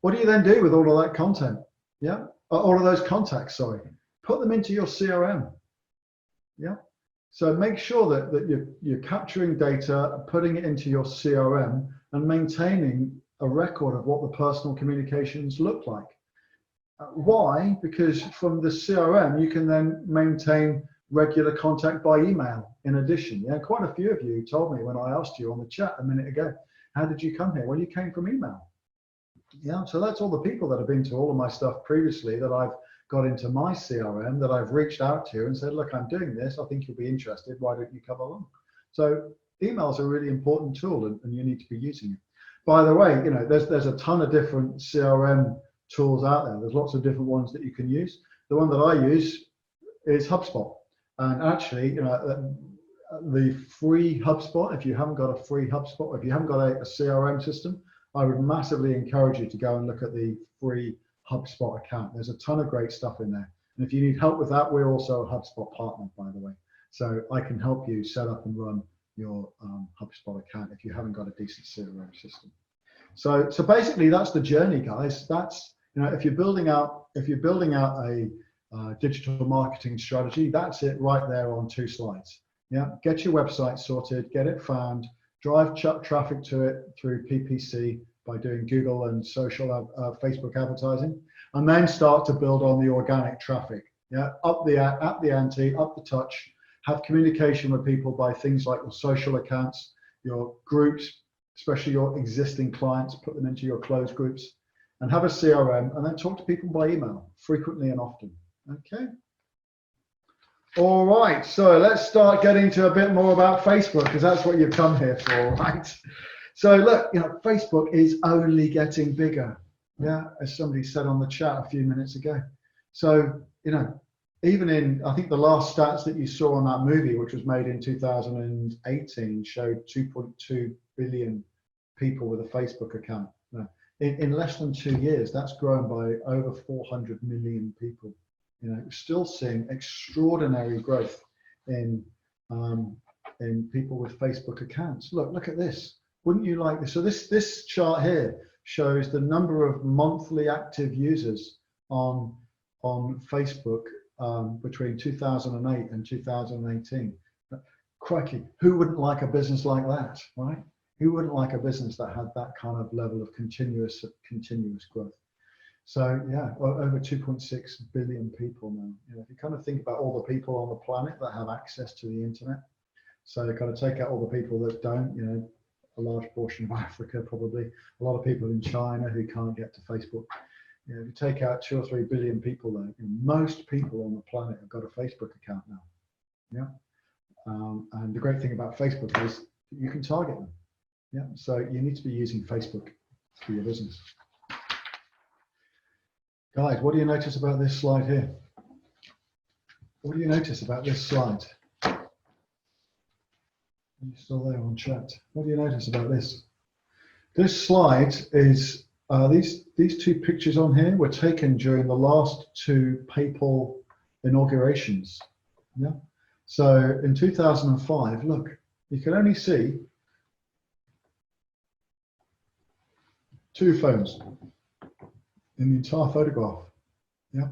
What do you then do with all of that content? Yeah, all of those contacts, sorry. Put them into your CRM. Yeah, so make sure that you're capturing data, putting it into your CRM and maintaining a record of what the personal communications look like. Why? Because from the CRM, you can then maintain regular contact by email in addition. Yeah, quite a few of you told me when I asked you on the chat a minute ago, how did you come here? Well, you came from email. Yeah, so that's all the people that have been to all of my stuff previously that I've got into my CRM, that I've reached out to and said, look, I'm doing this. I think you'll be interested. Why don't you come along? So email is a really important tool, and you need to be using it. By the way, you know, there's a ton of different CRM tools out there. There's lots of different ones that you can use. The one that I use is HubSpot. And actually, you know, the free HubSpot, if you haven't got a free HubSpot, if you haven't got a CRM system, I would massively encourage you to go and look at the free HubSpot account. There's a ton of great stuff in there. And if you need help with that, we're also a HubSpot partner, by the way. So I can help you set up and run your HubSpot account if you haven't got a decent CRM system. So basically that's the journey, guys. That's, you know, if you're building out a digital marketing strategy, that's it right there on 2 slides. Yeah, get your website sorted, get it found, drive traffic to it through PPC by doing Google and social Facebook advertising, and then start to build on the organic traffic. Yeah, up the ante, up the touch, have communication with people by things like your social accounts, your groups, especially your existing clients, put them into your closed groups, and have a CRM, and then talk to people by email frequently and often. Okay. All right, so let's start getting to a bit more about Facebook, because that's what you've come here for, right? So look, you know, Facebook is only getting bigger. Yeah, as somebody said on the chat a few minutes ago. So, you know, even in, I think the last stats that you saw on that movie, which was made in 2018, showed 2.2 billion people with a Facebook account. In less than 2 years, that's grown by over 400 million people. You know, still seeing extraordinary growth in people with Facebook accounts. Look at this. Wouldn't you like this? So this chart here shows the number of monthly active users on Facebook between 2008 and 2018. Crikey, who wouldn't like a business like that, right? Who wouldn't like a business that had that kind of level of continuous growth? So yeah, over 2.6 billion people now. You know, if you kind of think about all the people on the planet that have access to the internet, so you kind of take out all the people that don't, you know, a large portion of Africa probably, a lot of people in China who can't get to Facebook. You know, if you take out 2 or 3 billion people there, you know, most people on the planet have got a Facebook account now. Yeah, and the great thing about Facebook is you can target them. Yeah, so you need to be using Facebook for your business. Guys, what do you notice about this slide here? What do you notice about this slide? Are you still there on chat? What do you notice about this? This slide is these two pictures on here were taken during the last two papal inaugurations. Yeah. So in 2005, look, you can only see two phones in the entire photograph. Yeah.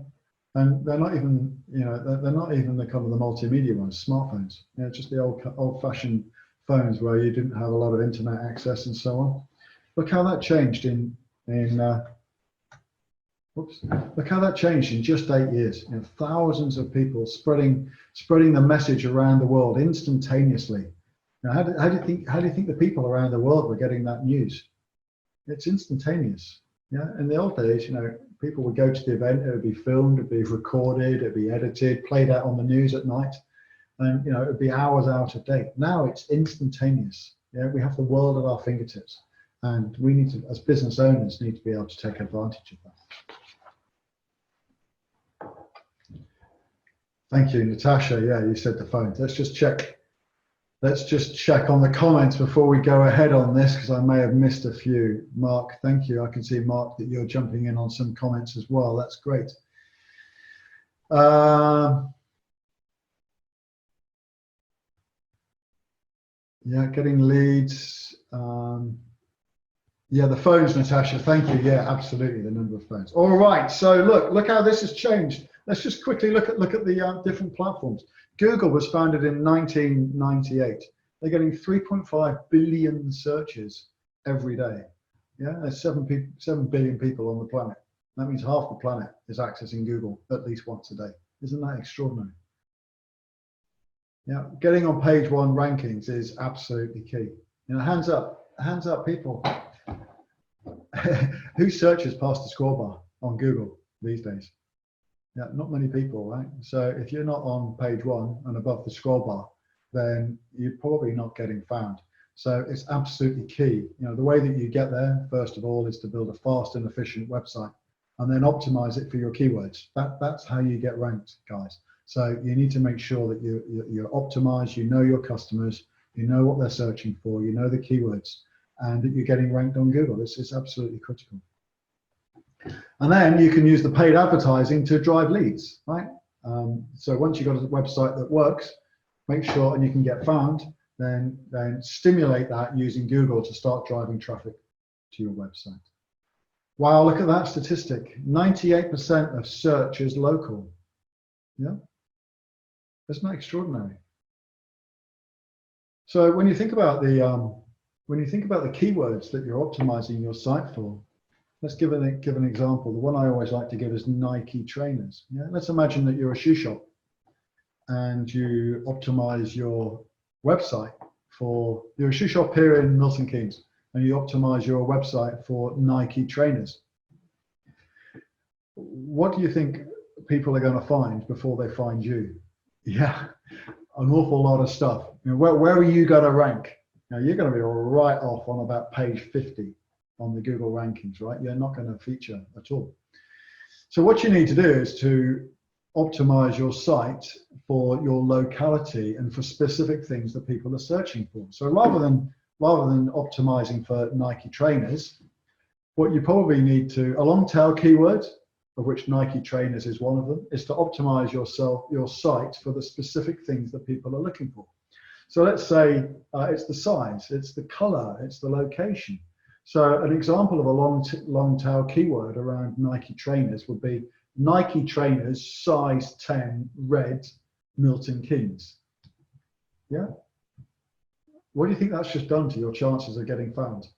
And they're not even, they're not even the kind of the multimedia ones, smartphones. Just the old-fashioned phones where you didn't have a lot of internet access and so on. Look how that changed look how that changed in just 8 years. Thousands of people spreading the message around the world instantaneously. Now, how do you think the people around the world were getting that news? It's instantaneous. Yeah. In the old days, people would go to the event, it would be filmed, it'd be recorded, it'd be edited, played out on the news at night, and it would be hours out of date. Now it's instantaneous. Yeah, we have the world at our fingertips, and we need to, as business owners, need to be able to take advantage of that. Thank you, Natasha. Yeah, you said the phone. Let's just check on the comments before we go ahead on this, because I may have missed a few. Mark, thank you. I can see, Mark, that you're jumping in on some comments as well. That's great. Yeah, getting leads. Yeah, the phones, Natasha. Thank you. Yeah, absolutely. The number of phones. All right. So look how this has changed. Let's just quickly look at the different platforms. Google was founded in 1998. They're getting 3.5 billion searches every day. Yeah, there's 7 billion people on the planet. That means half the planet is accessing Google at least once a day. Isn't that extraordinary? Yeah, getting on page 1 rankings is absolutely key. Hands up, people. Who searches past the scroll bar on Google these days? Yeah, not many people, right? So if you're not on page 1 and above the scroll bar, then you're probably not getting found. So it's absolutely key. The way that you get there, first of all, is to build a fast and efficient website, and then optimize it for your keywords. That's how you get ranked, guys. So you need to make sure that you're optimized, you know your customers, you know what they're searching for, you know the keywords, and that you're getting ranked on Google. This is absolutely critical. And then you can use the paid advertising to drive leads, right? So once you've got a website that works, make sure, and you can get found, then stimulate that using Google to start driving traffic to your website. Wow, look at that statistic. 98% of search is local. Yeah, isn't that extraordinary? So when you think about the keywords that you're optimizing your site for, let's give an example. The one I always like to give is Nike trainers. Yeah? Let's imagine that you're a shoe shop and you optimize your website for, you're a shoe shop here in Milton Keynes, and you optimize your website for Nike trainers. What do you think people are going to find before they find you? Yeah, an awful lot of stuff. Where are you going to rank? Now, you're going to be right off on about page 50 on the Google rankings, right? You're not going to feature at all. So what you need to do is to optimize your site for your locality and for specific things that people are searching for. So rather than optimizing for Nike trainers, what you probably need to, a long tail keyword, of which Nike trainers is one of them, is to optimize your site for the specific things that people are looking for. So let's say it's the size, it's the color, it's the location. So an example of a long tail keyword around Nike trainers would be Nike trainers size 10 red Milton Keynes. Yeah. What do you think that's just done to your chances of getting found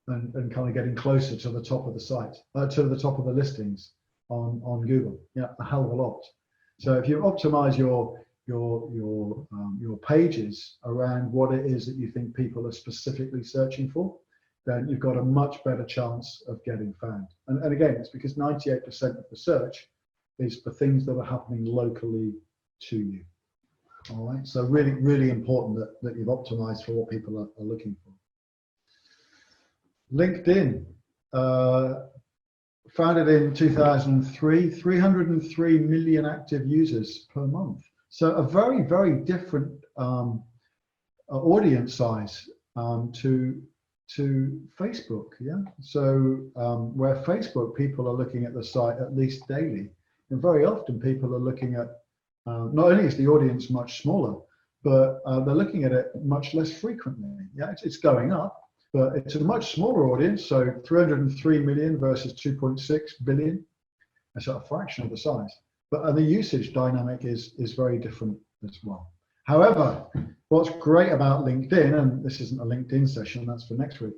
and kind of getting closer to the top of the site, to the top of the listings on Google? Yeah, a hell of a lot. So if you optimize your pages around what it is that you think people are specifically searching for, then you've got a much better chance of getting found. And again, it's because 98% of the search is for things that are happening locally to you. All right, so really, really important that you've optimized for what people are looking for. LinkedIn, founded in 2003, 303 million active users per month. So a very, very different audience size to to Facebook. Yeah. So where Facebook people are looking at the site at least daily, and very often people are looking at not only is the audience much smaller, but they're looking at it much less frequently. Yeah, it's going up, but it's a much smaller audience. So 303 million versus 2.6 billion. It's a fraction of the size. But the usage dynamic is very different as well. However, what's great about LinkedIn, and this isn't a LinkedIn session, that's for next week,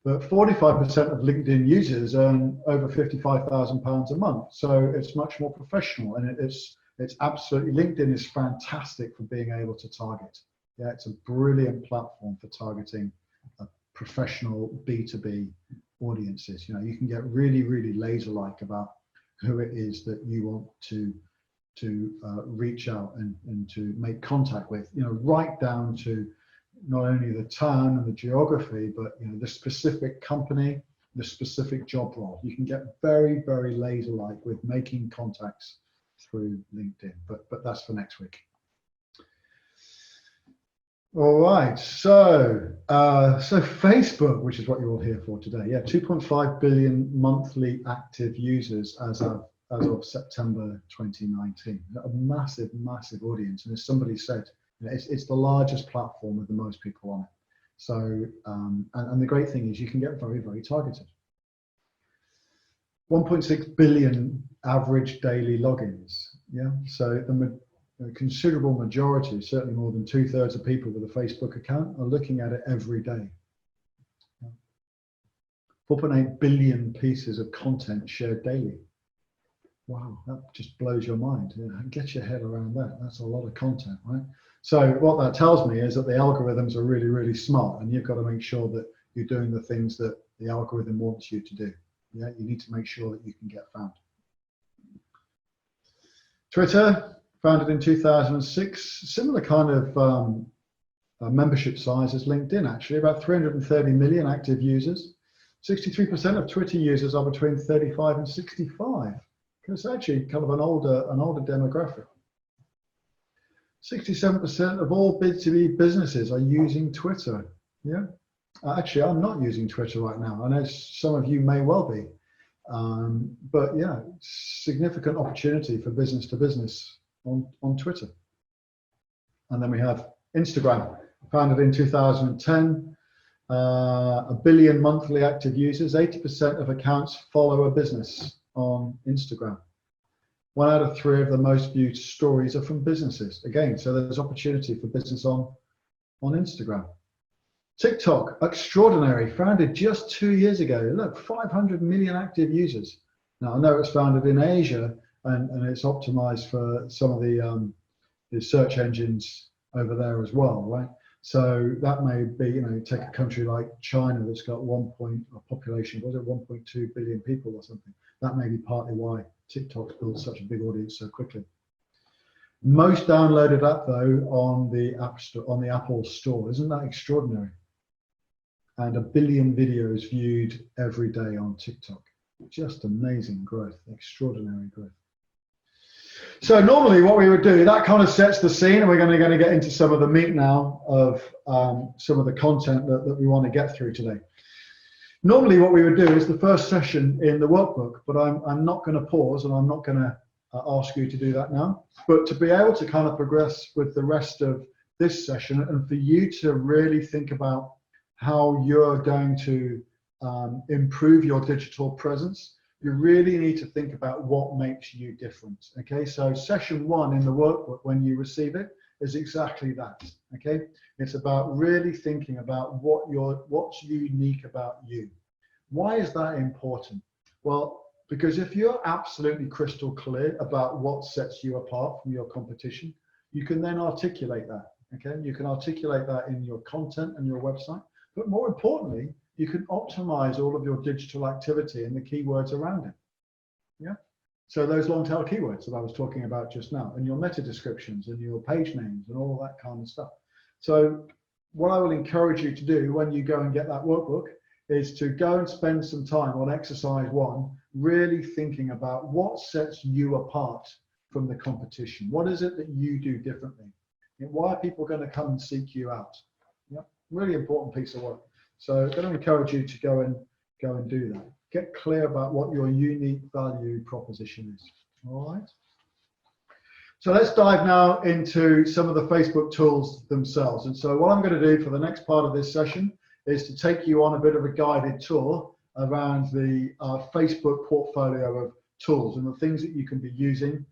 but 45% of LinkedIn users earn over £55,000 a month. So it's much more professional, and it's absolutely, LinkedIn is fantastic for being able to target. Yeah, it's a brilliant platform for targeting professional B2B audiences. You know, you can get really, really laser-like about who it is that you want to reach out and to make contact with, you know, right down to not only the town and the geography, but, you know, the specific company, the specific job role. You can get very, very laser-like with making contacts through LinkedIn, but that's for next week. All right, so Facebook, which is what you're all here for today, yeah, 2.5 billion monthly active users as of September 2019. A massive, massive audience, and as somebody said, you know, it's the largest platform with the most people on it. So, and the great thing is you can get very, very targeted. 1.6 billion average daily logins. Yeah, so a considerable majority, certainly more than 2/3 of people with a Facebook account are looking at it every day. 4.8 billion pieces of content shared daily. Wow, that just blows your mind. You know, get your head around that. That's a lot of content, right? So what that tells me is that the algorithms are really, really smart, and you've got to make sure that you're doing the things that the algorithm wants you to do. Yeah, you need to make sure that you can get found. Twitter, founded in 2006, similar kind of membership size as LinkedIn, actually, about 330 million active users. 63% of Twitter users are between 35 and 65. It's actually kind of an older demographic. 67% of all B2B businesses are using Twitter. Yeah, actually, I'm not using Twitter right now. I know some of you may well be, but yeah, significant opportunity for business to business on Twitter. And then we have Instagram, founded in 2010, 1 billion monthly active users. 80% of accounts follow a business on Instagram. 1 out of 3 of the most viewed stories are from businesses. Again, so there's opportunity for business on Instagram. TikTok, extraordinary, founded just 2 years ago. Look, 500 million active users. Now, I know it's founded in Asia and it's optimized for some of the search engines over there as well, right? So that may be, you know, take a country like China that's got a population, was it 1.2 billion people or something? That may be partly why TikTok's built such a big audience so quickly. Most downloaded app though on the App Store, on the Apple Store. Isn't that extraordinary? And 1 billion videos viewed every day on TikTok. Just amazing growth, extraordinary growth. So normally what we would do, that kind of sets the scene, and we're going to get into some of the meat now of some of the content that we want to get through today. Normally what we would do is the first session in the workbook, but I'm not going to pause, and I'm not going to ask you to do that now. But to be able to kind of progress with the rest of this session, and for you to really think about how you're going to improve your digital presence, you really need to think about what makes you different. Okay, so session 1 in the workbook, when you receive it, is exactly that. Okay, it's about really thinking about what's unique about you. Why is that important? Well, because if you're absolutely crystal clear about what sets you apart from your competition, you can then articulate that. Okay, you can articulate that in your content and your website, but more importantly, you can optimize all of your digital activity and the keywords around it. Yeah. So those long tail keywords that I was talking about just now, and your meta descriptions and your page names and all that kind of stuff. So what I will encourage you to do when you go and get that workbook is to go and spend some time on exercise 1, really thinking about what sets you apart from the competition. What is it that you do differently? And why are people going to come and seek you out? Yeah. Really important piece of work. So I'm going to encourage you to go and do that. Get clear about what your unique value proposition is. All right. So let's dive now into some of the Facebook tools themselves. And so what I'm going to do for the next part of this session is to take you on a bit of a guided tour around the Facebook portfolio of tools and the things that you can be using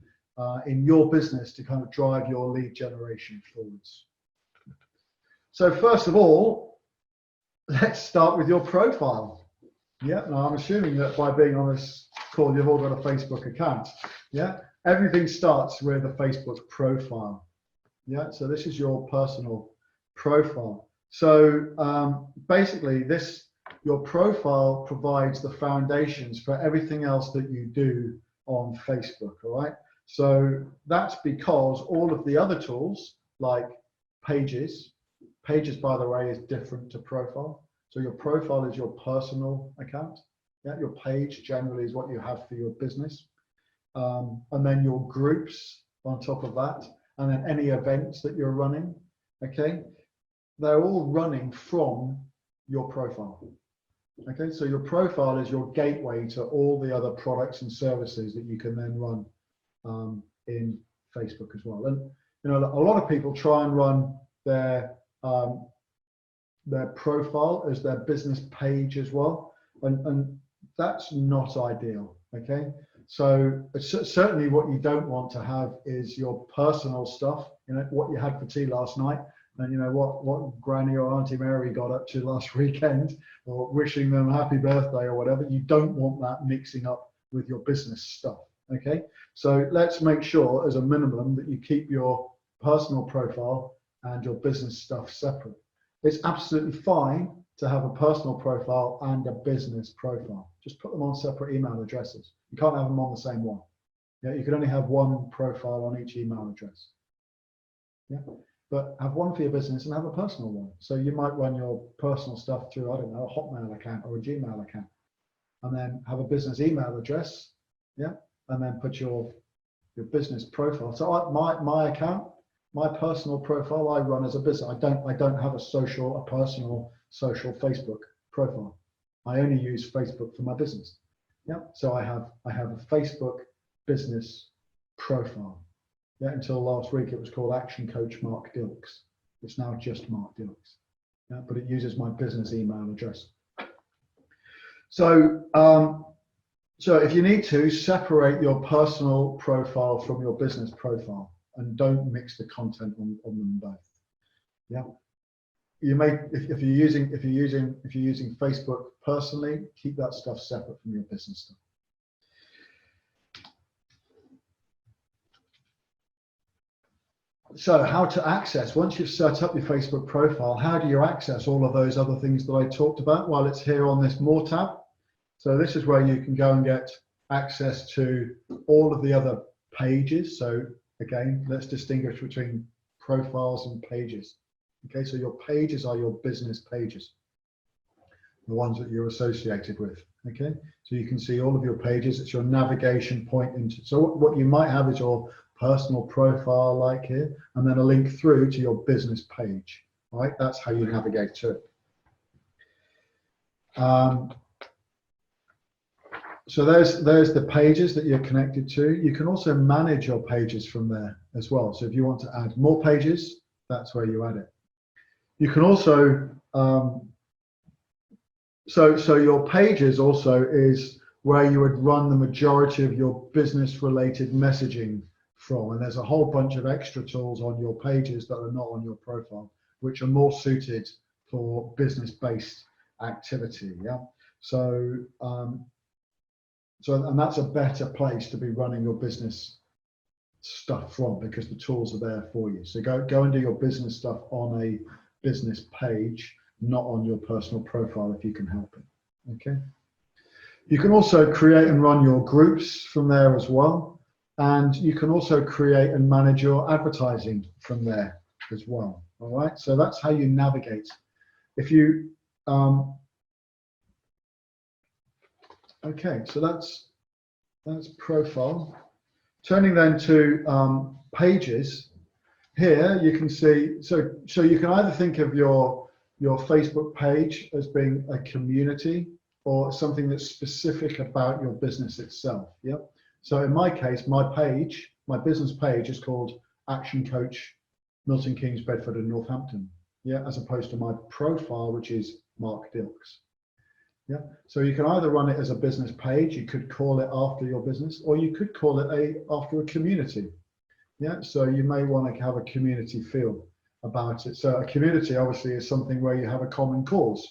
in your business to kind of drive your lead generation forwards. So first of all, let's start with your profile. Yeah, now I'm assuming that by being on this call, you've all got a Facebook account. Yeah, everything starts with a Facebook profile. Yeah, so this is your personal profile. So basically your profile provides the foundations for everything else that you do on Facebook, all right? So that's because all of the other tools like pages, by the way, is different to profile. So your profile is your personal account. Yeah, your page generally is what you have for your business. And then your groups on top of that, and then any events that you're running, okay? They're all running from your profile. Okay, so your profile is your gateway to all the other products and services that you can then run in Facebook as well. And you know, a lot of people try and run their profile as their business page as well, and that's not ideal. Okay, so certainly what you don't want to have is your personal stuff. You know, what you had for tea last night, and you know what Granny or Auntie Mary got up to last weekend, or wishing them happy birthday or whatever. You don't want that mixing up with your business stuff. Okay, so let's make sure as a minimum that you keep your personal profile and your business stuff separate. It's absolutely fine to have a personal profile and a business profile. Just put them on separate email addresses. You can't have them on the same one. Yeah, you can only have one profile on each email address. Yeah, but have one for your business and have a personal one. So you might run your personal stuff through, I don't know, a Hotmail account or a Gmail account, and then have a business email address. Yeah, and then put your business profile. So my account, my personal profile, I run as a business. I don't have a personal social Facebook profile. I only use Facebook for my business. Yeah, so I have a Facebook business profile. Yeah, until last week it was called Action Coach Mark Dilks. It's now just Mark Dilks. Yeah, but it uses my business email address. So so if you need to, separate your personal profile from your business profile and don't mix the content on them both. Yeah. You may, if you're using Facebook personally, keep that stuff separate from your business stuff. So how to access, once you've set up your Facebook profile, how do you access all of those other things that I talked about? Well, it's here on this More tab. So this is where you can go and get access to all of the other pages. So again, let's distinguish between profiles and pages. Okay, so your pages are your business pages, the ones that you're associated with. Okay, so you can see all of your pages. It's your navigation point into. So what you might have is your personal profile, like here, and then a link through to your business page. Right, that's how you navigate to it. So there's the pages that you're connected to. You can also manage your pages from there as well. So if you want to add more pages, that's where you add it. You can also, so your pages also is where you would run the majority of your business related messaging from. And there's a whole bunch of extra tools on your pages that are not on your profile, which are more suited for business-based activity. Yeah. So, and that's a better place to be running your business stuff from, because the tools are there for you. So go and do your business stuff on a business page, not on your personal profile if you can help it. Okay. You can also create and run your groups from there as well. And you can also create and manage your advertising from there as well. All right. So that's how you navigate. If you, okay, so that's profile. Turning then to pages, here you can see, so you can either think of your your Facebook page as being a community or something that's specific about your business itself. Yeah. So in my case, my business page is called Action Coach Milton Keynes, Bedford and Northampton. Yeah, as opposed to my profile, which is Mark Dilks. Yeah. So you can either run it as a business page, you could call it after your business, or you could call it after a community. Yeah. So you may want to have a community feel about it. So a community obviously is something where you have a common cause.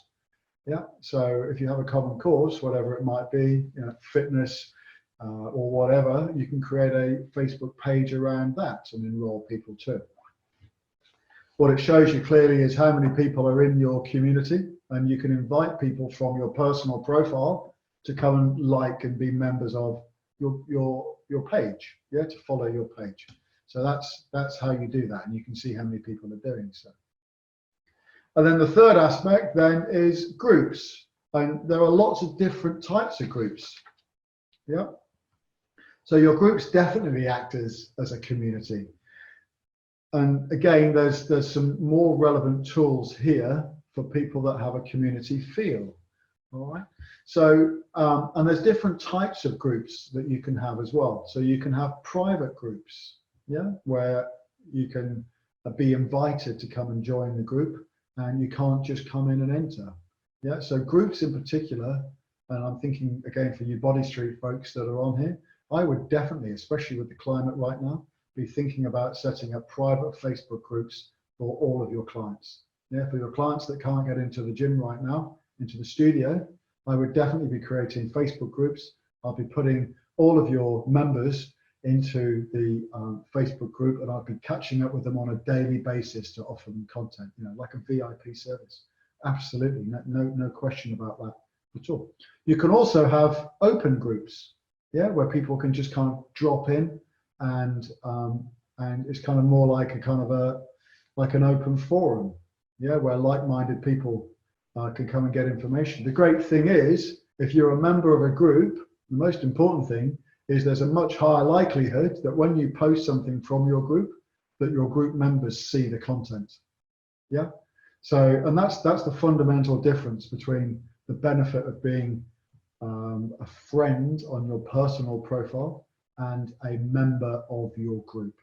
Yeah. So if you have a common cause, whatever it might be, fitness or whatever, you can create a Facebook page around that and enroll people too. What it shows you clearly is how many people are in your community, and you can invite people from your personal profile to come and like and be members of your page, yeah, to follow your page. So that's how you do that, and you can see how many people are doing so. And then the third aspect then is groups, and there are lots of different types of groups. Yeah. So your groups definitely act as a community. And again, there's some more relevant tools here for people that have a community feel. All right. So, and there's different types of groups that you can have as well. So you can have private groups, yeah, where you can be invited to come and join the group, and you can't just come in and enter. Yeah. So groups in particular, and I'm thinking again for you Body Street folks that are on here, I would definitely, especially with the climate right now, be thinking about setting up private Facebook groups for all of your clients. Yeah, for your clients that can't get into the gym right now, into the studio, I would definitely be creating Facebook groups. I'll be putting all of your members into the Facebook group, and I'll be catching up with them on a daily basis to offer them content, like a VIP service. Absolutely, no question about that at all. You can also have open groups, yeah, where people can just kind of drop in, and it's kind of more like like an open forum, yeah, where like-minded people can come and get information. The great thing is, if you're a member of a group, the most important thing is there's a much higher likelihood that when you post something from your group, that your group members see the content. Yeah. So, and that's the fundamental difference between the benefit of being a friend on your personal profile and a member of your group.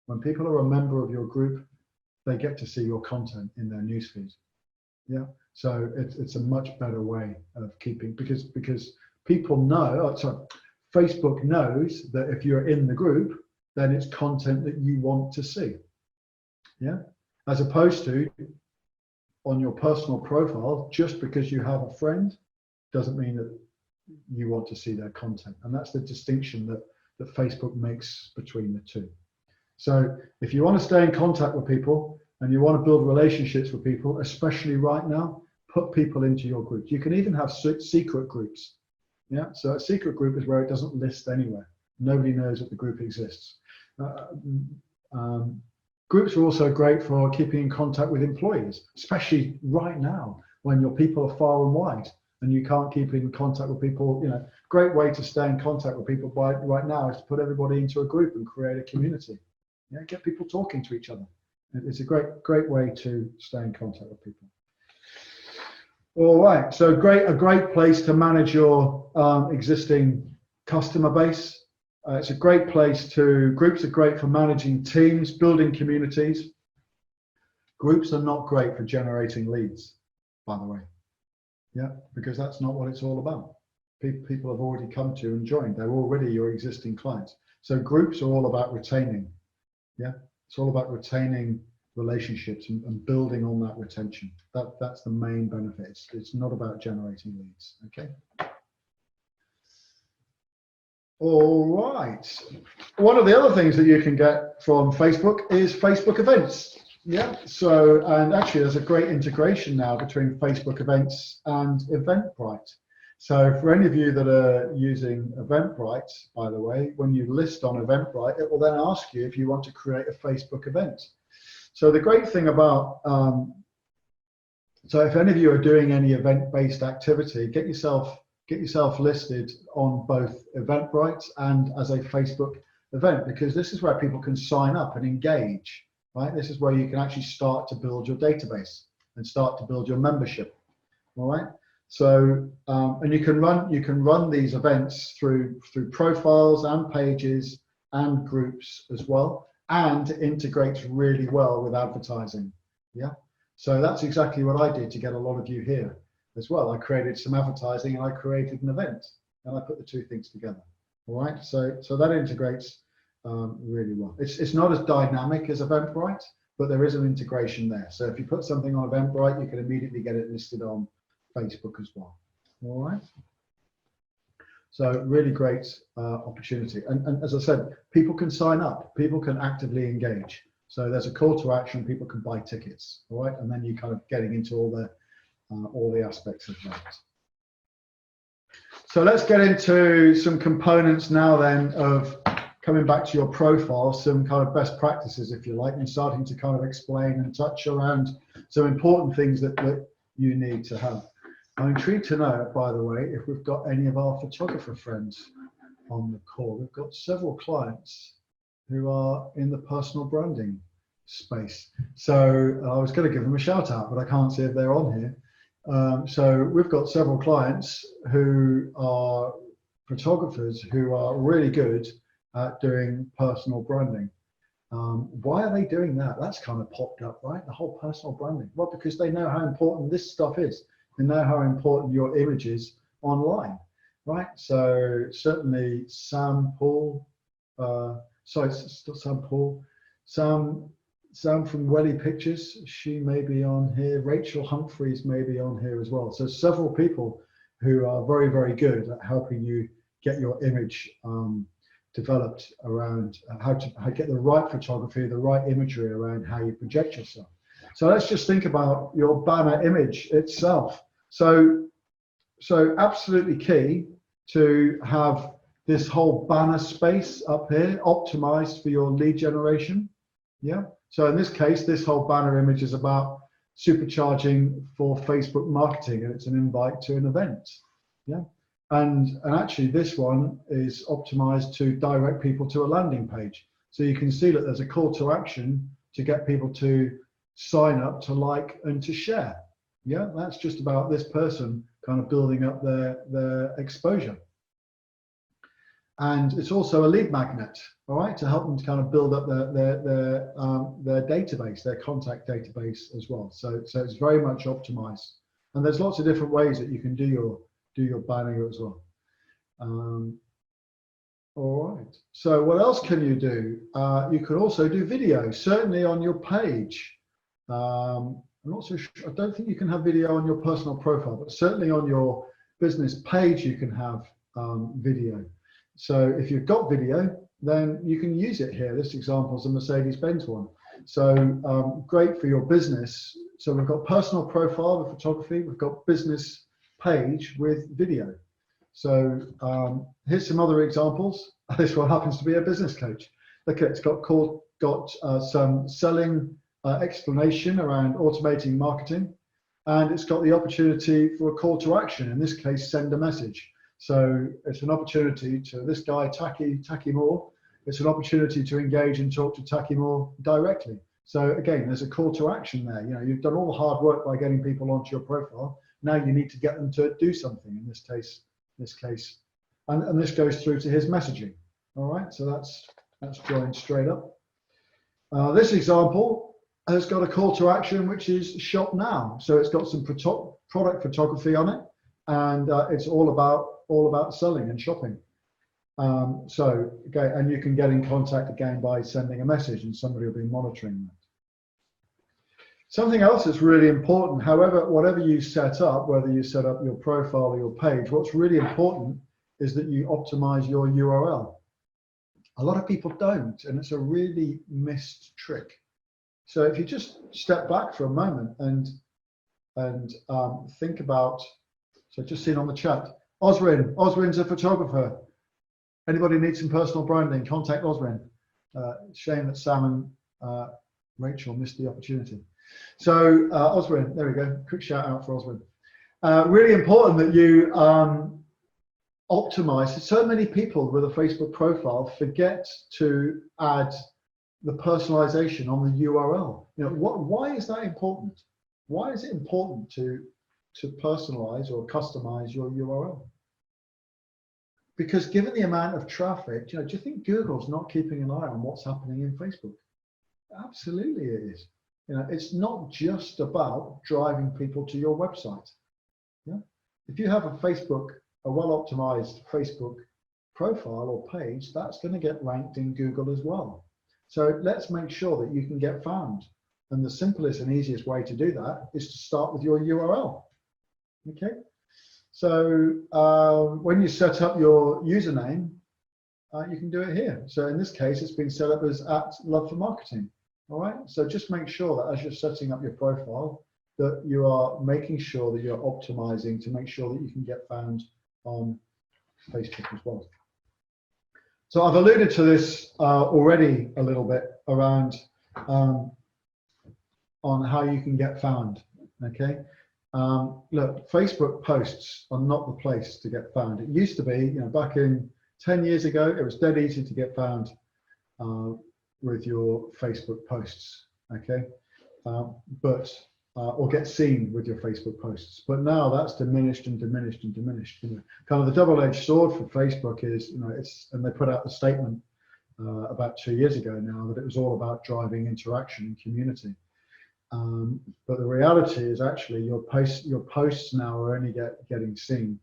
When people are a member of your group, they get to see your content in their newsfeed. Yeah. So it's a much better way of keeping, because people know, Facebook knows that if you're in the group, then it's content that you want to see. Yeah. As opposed to on your personal profile, just because you have a friend doesn't mean that you want to see their content. And that's the distinction that Facebook makes between the two. So if you want to stay in contact with people and you want to build relationships with people, especially right now, put people into your groups. You can even have secret groups. Yeah, so a secret group is where it doesn't list anywhere. Nobody knows that the group exists. Groups are also great for keeping in contact with employees, especially right now when your people are far and wide and you can't keep in contact with people. Great way to stay in contact with people right now is to put everybody into a group and create a community. Yeah, get people talking to each other. It's a great way to stay in contact with people. All right, so a great place to manage your existing customer base. It's a great place groups are great for managing teams, building communities. Groups are not great for generating leads, by the way. Yeah, because that's not what it's all about. People have already come to and joined. They're already your existing clients. So groups are all about retaining. Yeah, it's all about retaining relationships and building on that retention. That's the main benefit. It's not about generating leads. Okay. All right. One of the other things that you can get from Facebook is Facebook events. Yeah. So, and actually there's a great integration now between Facebook events and Eventbrite. So for any of you that are using Eventbrite, by the way, when you list on Eventbrite, it will then ask you if you want to create a Facebook event. So the great thing about, so if any of you are doing any event-based activity, get yourself listed on both Eventbrite and as a Facebook event, because this is where people can sign up and engage, right? This is where you can actually start to build your database and start to build your membership. All right. So and you can run these events through profiles and pages and groups as well, and it integrates really well with advertising. Yeah. So that's exactly what I did to get a lot of you here as well. I created some advertising and I created an event, and I put the two things together. All right. So that integrates really well. It's not as dynamic as Eventbrite, but there is an integration there. So if you put something on Eventbrite, you can immediately get it listed on Facebook as well. All right. So really great opportunity. And as I said, people can sign up, people can actively engage. So there's a call to action, people can buy tickets, all right? And then you kind of getting into all the aspects of that. So let's get into some components now then of coming back to your profile, some kind of best practices, if you like, and starting to kind of explain and touch around some important things that you need to have. I'm intrigued to know, by the way, if we've got any of our photographer friends on the call. We've got several clients who are in the personal branding space. So I was going to give them a shout out, but I can't see if they're on here. So we've got several clients who are photographers who are really good at doing personal branding. Why are they doing that? That's kind of popped up, right? The whole personal branding. Well, because they know how important this stuff is. They know how important your image is online, right? So certainly Sam Paul, Sam from Welly Pictures, she may be on here. Rachel Humphreys may be on here as well. So several people who are very, very good at helping you get your image developed around how to get the right photography, the right imagery around how you project yourself. So let's just think about your banner image itself. So absolutely key to have this whole banner space up here optimized for your lead generation. Yeah. So in this case, this whole banner image is about supercharging for Facebook marketing, and it's an invite to an event. Yeah. And actually this one is optimized to direct people to a landing page. So you can see that there's a call to action to get people to sign up, to like, and to share. Yeah, that's just about this person kind of building up their exposure. And it's also a lead magnet, all right, to help them to kind of build up their database, their contact database as well. So it's very much optimized. And there's lots of different ways that you can do your banner as well. All right. So what else can you do? You can also do video, certainly on your page. I'm not so sure. I don't think you can have video on your personal profile, but certainly on your business page, you can have video. So if you've got video, then you can use it here. This example is a Mercedes-Benz one. So great for your business. So we've got personal profile with photography. We've got business page with video. So here's some other examples. This one happens to be a business coach. Look, it's got some selling explanation around automating marketing, and it's got the opportunity for a call to action, in this case send a message. So it's an opportunity to this guy Taki Moore, it's an opportunity to engage and talk to Taki Moore directly. So again, there's a call to action there. You know, you've done all the hard work by getting people onto your profile. Now you need to get them to do something, in this case and this goes through to his messaging. All right, so that's joined straight up. This example has got a call to action, which is shop now. So it's got some product photography on it, and it's all about selling and shopping. So okay, and you can get in contact again by sending a message, and somebody will be monitoring that. Something else that's really important, whatever you set up, whether you set up your profile or your page, what's really important is that you optimize your URL. A lot of people don't, and it's a really missed trick. So if you just step back for a moment and think about, so just seen on the chat, Osrin's a photographer. Anybody needs some personal branding, contact Osrin. Shame that Sam and Rachel missed the opportunity. So Osrin, there we go, quick shout out for Osrin. Really important that you optimize. So many people with a Facebook profile forget to add the personalization on the URL. You know, why is that important? Why is it important to personalize or customize your URL? Because given the amount of traffic, do you think Google's not keeping an eye on what's happening in Facebook? Absolutely it is. It's not just about driving people to your website. Yeah? If you have a well-optimized Facebook profile or page, that's going to get ranked in Google as well. So let's make sure that you can get found. And the simplest and easiest way to do that is to start with your URL. Okay. So when you set up your username, you can do it here. So in this case, it's been set up as @LoveForMarketing. All right. So just make sure that as you're setting up your profile, that you are making sure that you're optimizing to make sure that you can get found on Facebook as well. So I've alluded to this already a little bit around on how you can get found. Okay. Look, Facebook posts are not the place to get found. It used to be, back in 10 years ago, it was dead easy to get found with your Facebook posts, okay? Or get seen with your Facebook posts. But now that's diminished and diminished and diminished. Kind of the double-edged sword for Facebook is, and they put out the statement about 2 years ago now that it was all about driving interaction and community. But the reality is actually your posts now are only getting seen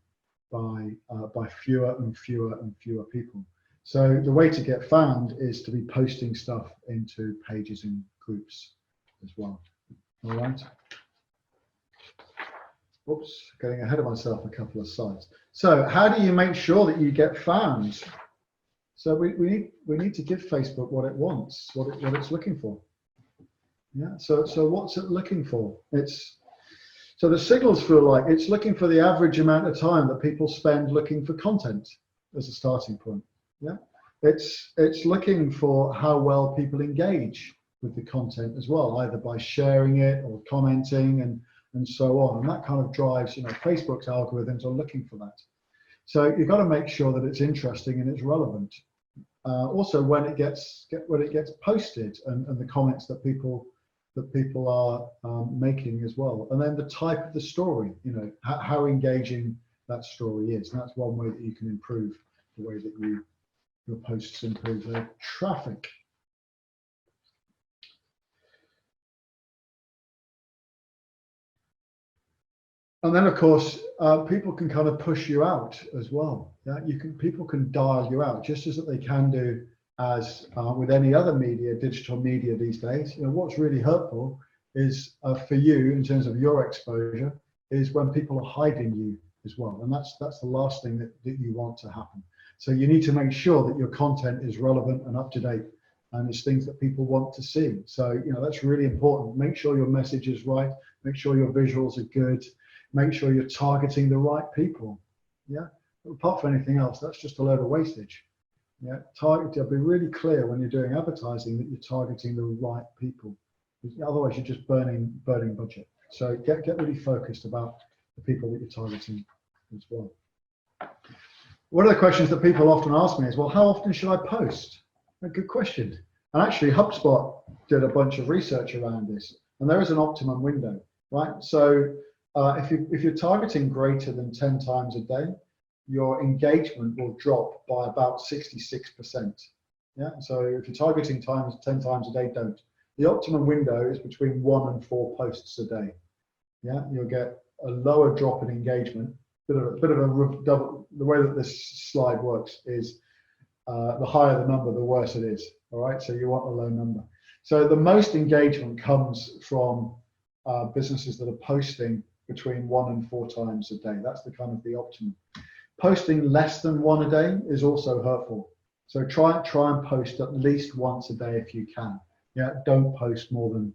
by fewer and fewer and fewer people. So the way to get found is to be posting stuff into pages and groups as well. All right. Oops, getting ahead of myself a couple of slides. So how do you make sure that you get found? So we need to give Facebook what it wants, what it's looking for. Yeah. So what's it looking for? So the signals feel like it's looking for the average amount of time that people spend looking for content as a starting point. Yeah. It's looking for how well people engage with the content as well, either by sharing it or commenting and so on. And that kind of drives, Facebook's algorithms are looking for that. So you've got to make sure that it's interesting and it's relevant. Also, when it gets posted and the comments that people are making as well, and then the type of the story, how engaging that story is. And that's one way that you can improve the way that your posts improve their traffic. And then, of course, people can kind of push you out as well. Yeah, people can dial you out, just as that they can do as with any other media, digital media these days. What's really hurtful is for you in terms of your exposure is when people are hiding you as well, and that's the last thing that you want to happen. So you need to make sure that your content is relevant and up to date, and it's things that people want to see. So that's really important. Make sure your message is right. Make sure your visuals are good. Make sure you're targeting the right people. Yeah. Apart from anything else, that's just a load of wastage. Yeah. Be really clear when you're doing advertising that you're targeting the right people. Otherwise, you're just burning budget. So get really focused about the people that you're targeting as well. One of the questions that people often ask me is, well, how often should I post? A good question. And actually, HubSpot did a bunch of research around this, and there is an optimum window, right? So if you're targeting greater than 10 times a day, your engagement will drop by about 66%. Yeah. So if you're targeting 10 times a day, don't. The optimum window is between 1 and 4 posts a day. Yeah. You'll get a lower drop in engagement. Bit of a double. The way that this slide works is the higher the number, the worse it is. All right. So you want a low number. So the most engagement comes from businesses that are posting between 1 and 4 times a day. That's the kind of the optimum. Posting less than 1 a day is also hurtful. So try and post at least once a day if you can. Yeah, don't post more than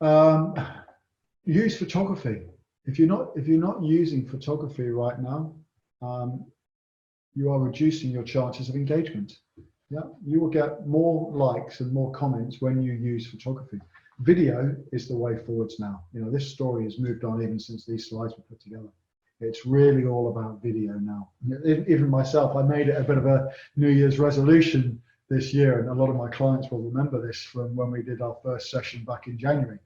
4. Use photography. If you're not using photography right now, you are reducing your chances of engagement. Yeah, you will get more likes and more comments when you use photography. Video is the way forwards now. This story has moved on even since these slides were put together. It's really all about video now. Even myself, I made it a bit of a New Year's resolution this year, and a lot of my clients will remember this from when we did our first session back in January.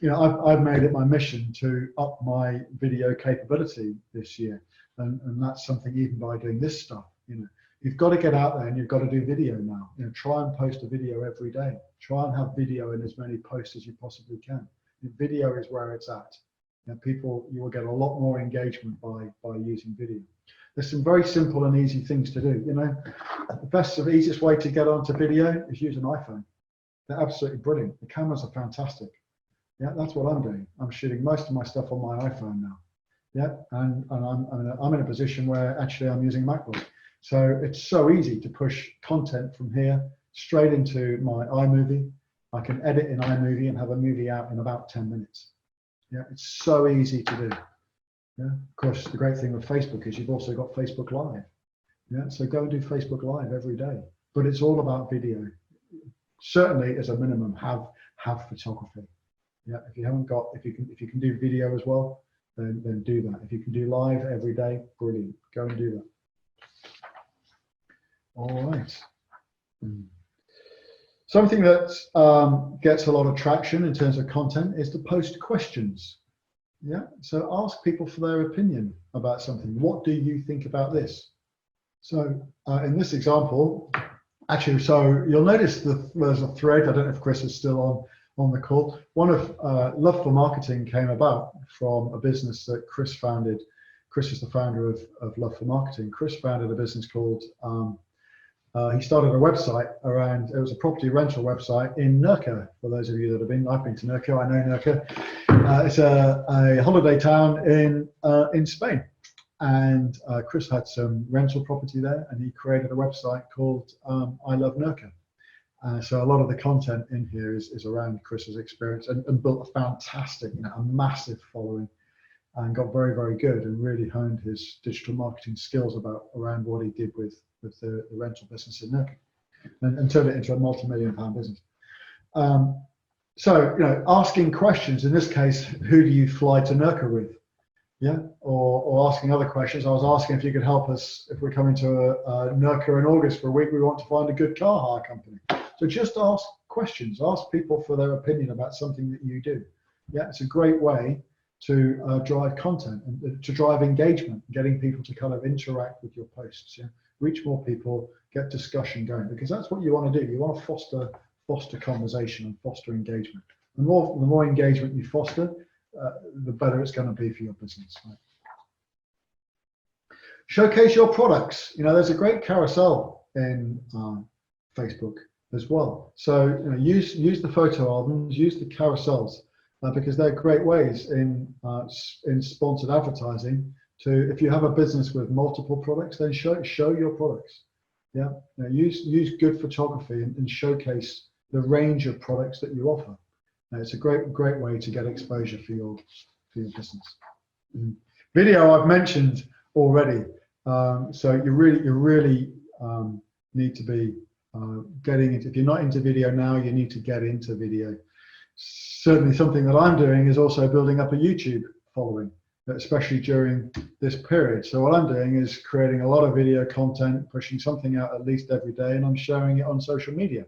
You know, I've made it my mission to up my video capability this year, and that's something even by doing this stuff. You know, you've got to get out there and you've got to do video now. You know, try and post a video every day. Try and have video in as many posts as you possibly can. Video is where it's at. You know, people, you will get a lot more engagement by using video. There's some very simple and easy things to do. You know, the best and easiest way to get onto video is use an iPhone. They're absolutely brilliant. The cameras are fantastic. Yeah, that's what I'm doing. I'm shooting most of my stuff on my iPhone now. Yeah, and I'm in a position where actually I'm using MacBook. So it's so easy to push content from here straight into my iMovie. I can edit in iMovie and have a movie out in about 10 minutes. Yeah, it's so easy to do. Yeah, of course, the great thing with Facebook is you've also got Facebook Live. Yeah, so go and do Facebook Live every day. But it's all about video. Certainly, as a minimum, have photography. Yeah, if you haven't got, if you can do video as well, then do that. If you can do live every day, brilliant. Go and do that. All right. Something that gets a lot of traction in terms of content is to post questions. Yeah, so ask people for their opinion about something. What do you think about this? So in this example, actually, so you'll notice that there's a thread. I don't know if Chris is still on the call. One of Love for Marketing came about from a business that Chris founded. Chris is the founder of Love for Marketing. Chris founded a business called, he started a website around, it was a property rental website in Nurka. For those of you that have been, I've been to Nurka, I know Nurka. It's a holiday town in Spain. And Chris had some rental property there, and he created a website called I Love Nurka. So a lot of the content in here is around Chris's experience, and built a fantastic, you know, a massive following, and got very, very good, and really honed his digital marketing skills around what he did with the rental business in Nurka, and turned it into a multi-million-pound business. So, you know, asking questions, in this case, who do you fly to Nurka with? Yeah, or asking other questions. I was asking if you could help us if we're coming to Nurka in August for a week. We want to find a good car hire company. So just ask questions. Ask people for their opinion about something that you do. Yeah, it's a great way to drive content and to drive engagement, getting people to kind of interact with your posts. Yeah, reach more people, get discussion going, because that's what you want to do. You want to foster conversation and foster engagement. The more engagement you foster, the better it's going to be for your business. Right? Showcase your products. You know, there's a great carousel in Facebook as well. So, you know, use the photo albums, use the carousels, because they're great ways in sponsored advertising. To, if you have a business with multiple products, then show your products. Yeah, you know, use good photography and showcase the range of products that you offer. It's a great way to get exposure for your business. Video I've mentioned already. So you really need to be getting into. If you're not into video now, you need to get into video. Certainly, something that I'm doing is also building up a YouTube following, especially during this period. So what I'm doing is creating a lot of video content, pushing something out at least every day, and I'm sharing it on social media.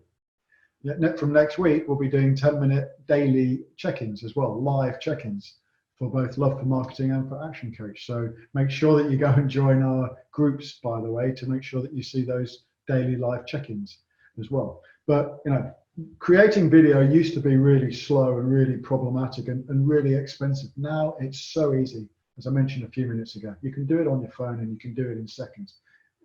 From next week, we'll be doing 10-minute daily check-ins as well, live check-ins for both Love for Marketing and for Action Coach. So make sure that you go and join our groups, by the way, to make sure that you see those daily live check-ins as well. But, you know, creating video used to be really slow and really problematic and really expensive. Now it's so easy. As I mentioned a few minutes ago, you can do it on your phone and you can do it in seconds.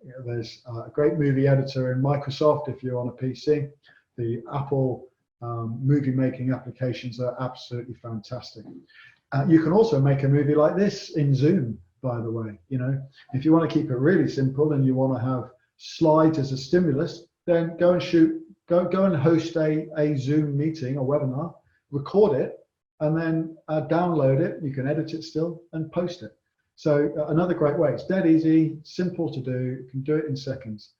You know, there's a great movie editor in Microsoft if you're on a PC. The Apple movie making applications are absolutely fantastic. You can also make a movie like this in Zoom, by the way. You know, if you want to keep it really simple and you want to have slides as a stimulus, then go and host a Zoom meeting or webinar, record it, and then download it. You can edit it still and post it. So another great way. It's dead easy, simple to do. You can do it in seconds.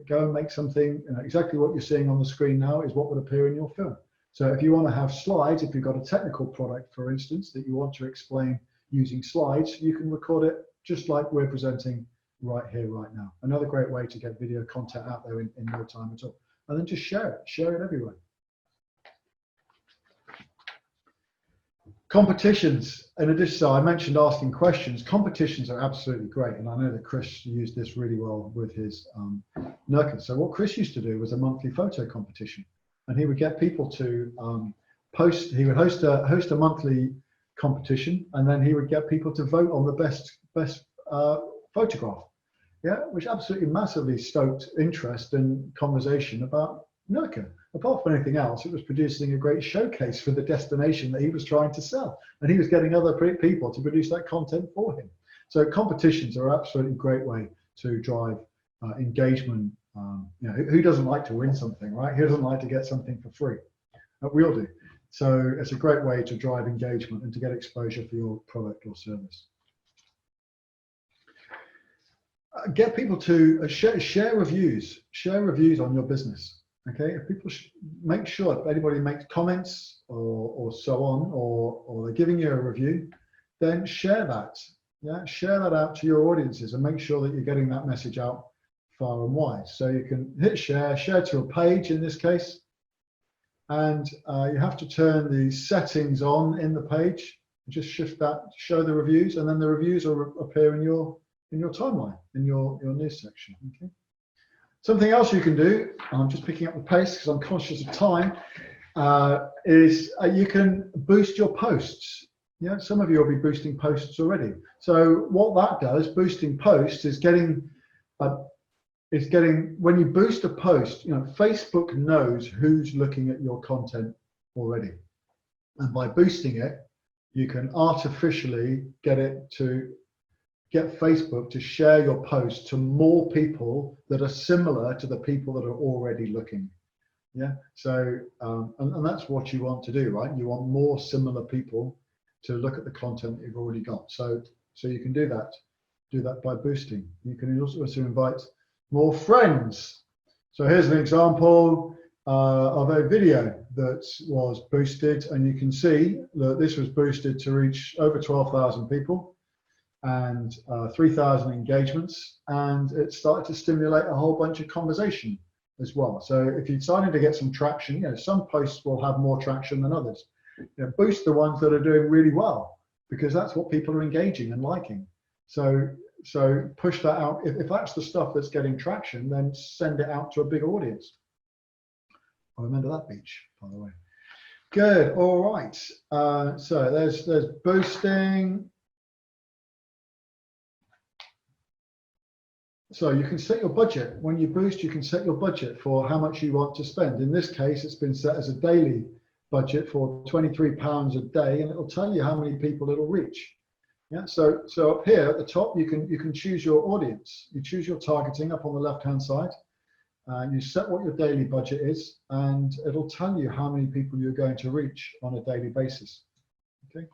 Go and make something, exactly what you're seeing on the screen now is what would appear in your film. So if you want to have slides, if you've got a technical product, for instance, that you want to explain using slides, you can record it just like we're presenting right here, right now. Another great way to get video content out there in no time at all. And then just share it everywhere. Competitions, in addition, so I mentioned asking questions. Competitions are absolutely great, and I know that Chris used this really well with his NERCA. So what Chris used to do was a monthly photo competition, and he would get people to post. He would host a monthly competition, and then he would get people to vote on the best photograph. Yeah, which absolutely massively stoked interest and conversation about NERCA. Apart from anything else, it was producing a great showcase for the destination that he was trying to sell, and he was getting other people to produce that content for him. So competitions are absolutely a great way to drive engagement. You know, who doesn't like to win something, right? Who doesn't like to get something for free? We all do. So it's a great way to drive engagement and to get exposure for your product or service. Get people to share reviews on your business. Okay, if people make sure if anybody makes comments or so on, or they're giving you a review, then share that. Yeah, share that out to your audiences and make sure that you're getting that message out far and wide. So you can hit share to a page in this case, and you have to turn the settings on in the page. Just shift that, show the reviews, and then the reviews will appear in your timeline, in your news section. Okay. Something else you can do, I'm just picking up the pace because I'm conscious of time, is you can boost your posts. Yeah, some of you will be boosting posts already. So what that does, boosting posts, is getting when you boost a post, you know, Facebook knows who's looking at your content already, and by boosting it, you can artificially get Facebook to share your post to more people that are similar to the people that are already looking. Yeah, so and that's what you want to do, right? You want more similar people to look at the content that you've already got. So you can do that by boosting. You can also invite more friends. So here's an example of a video that was boosted, and you can see that this was boosted to reach over 12,000 people and 3,000 engagements, and it started to stimulate a whole bunch of conversation as well. So if you're starting to get some traction, you know, some posts will have more traction than others. You know, boost the ones that are doing really well, because that's what people are engaging and liking. So push that out. If that's the stuff that's getting traction, then send it out to a big audience. I remember that beach, by the way. Good. All right. So there's boosting. So you can set your budget. When you boost, you can set your budget for how much you want to spend. In this case, it's been set as a daily budget for £23 a day, and it'll tell you how many people it'll reach. Yeah. So up here at the top, you can choose your audience. You choose your targeting up on the left-hand side. You set what your daily budget is, and it'll tell you how many people you're going to reach on a daily basis. Okay.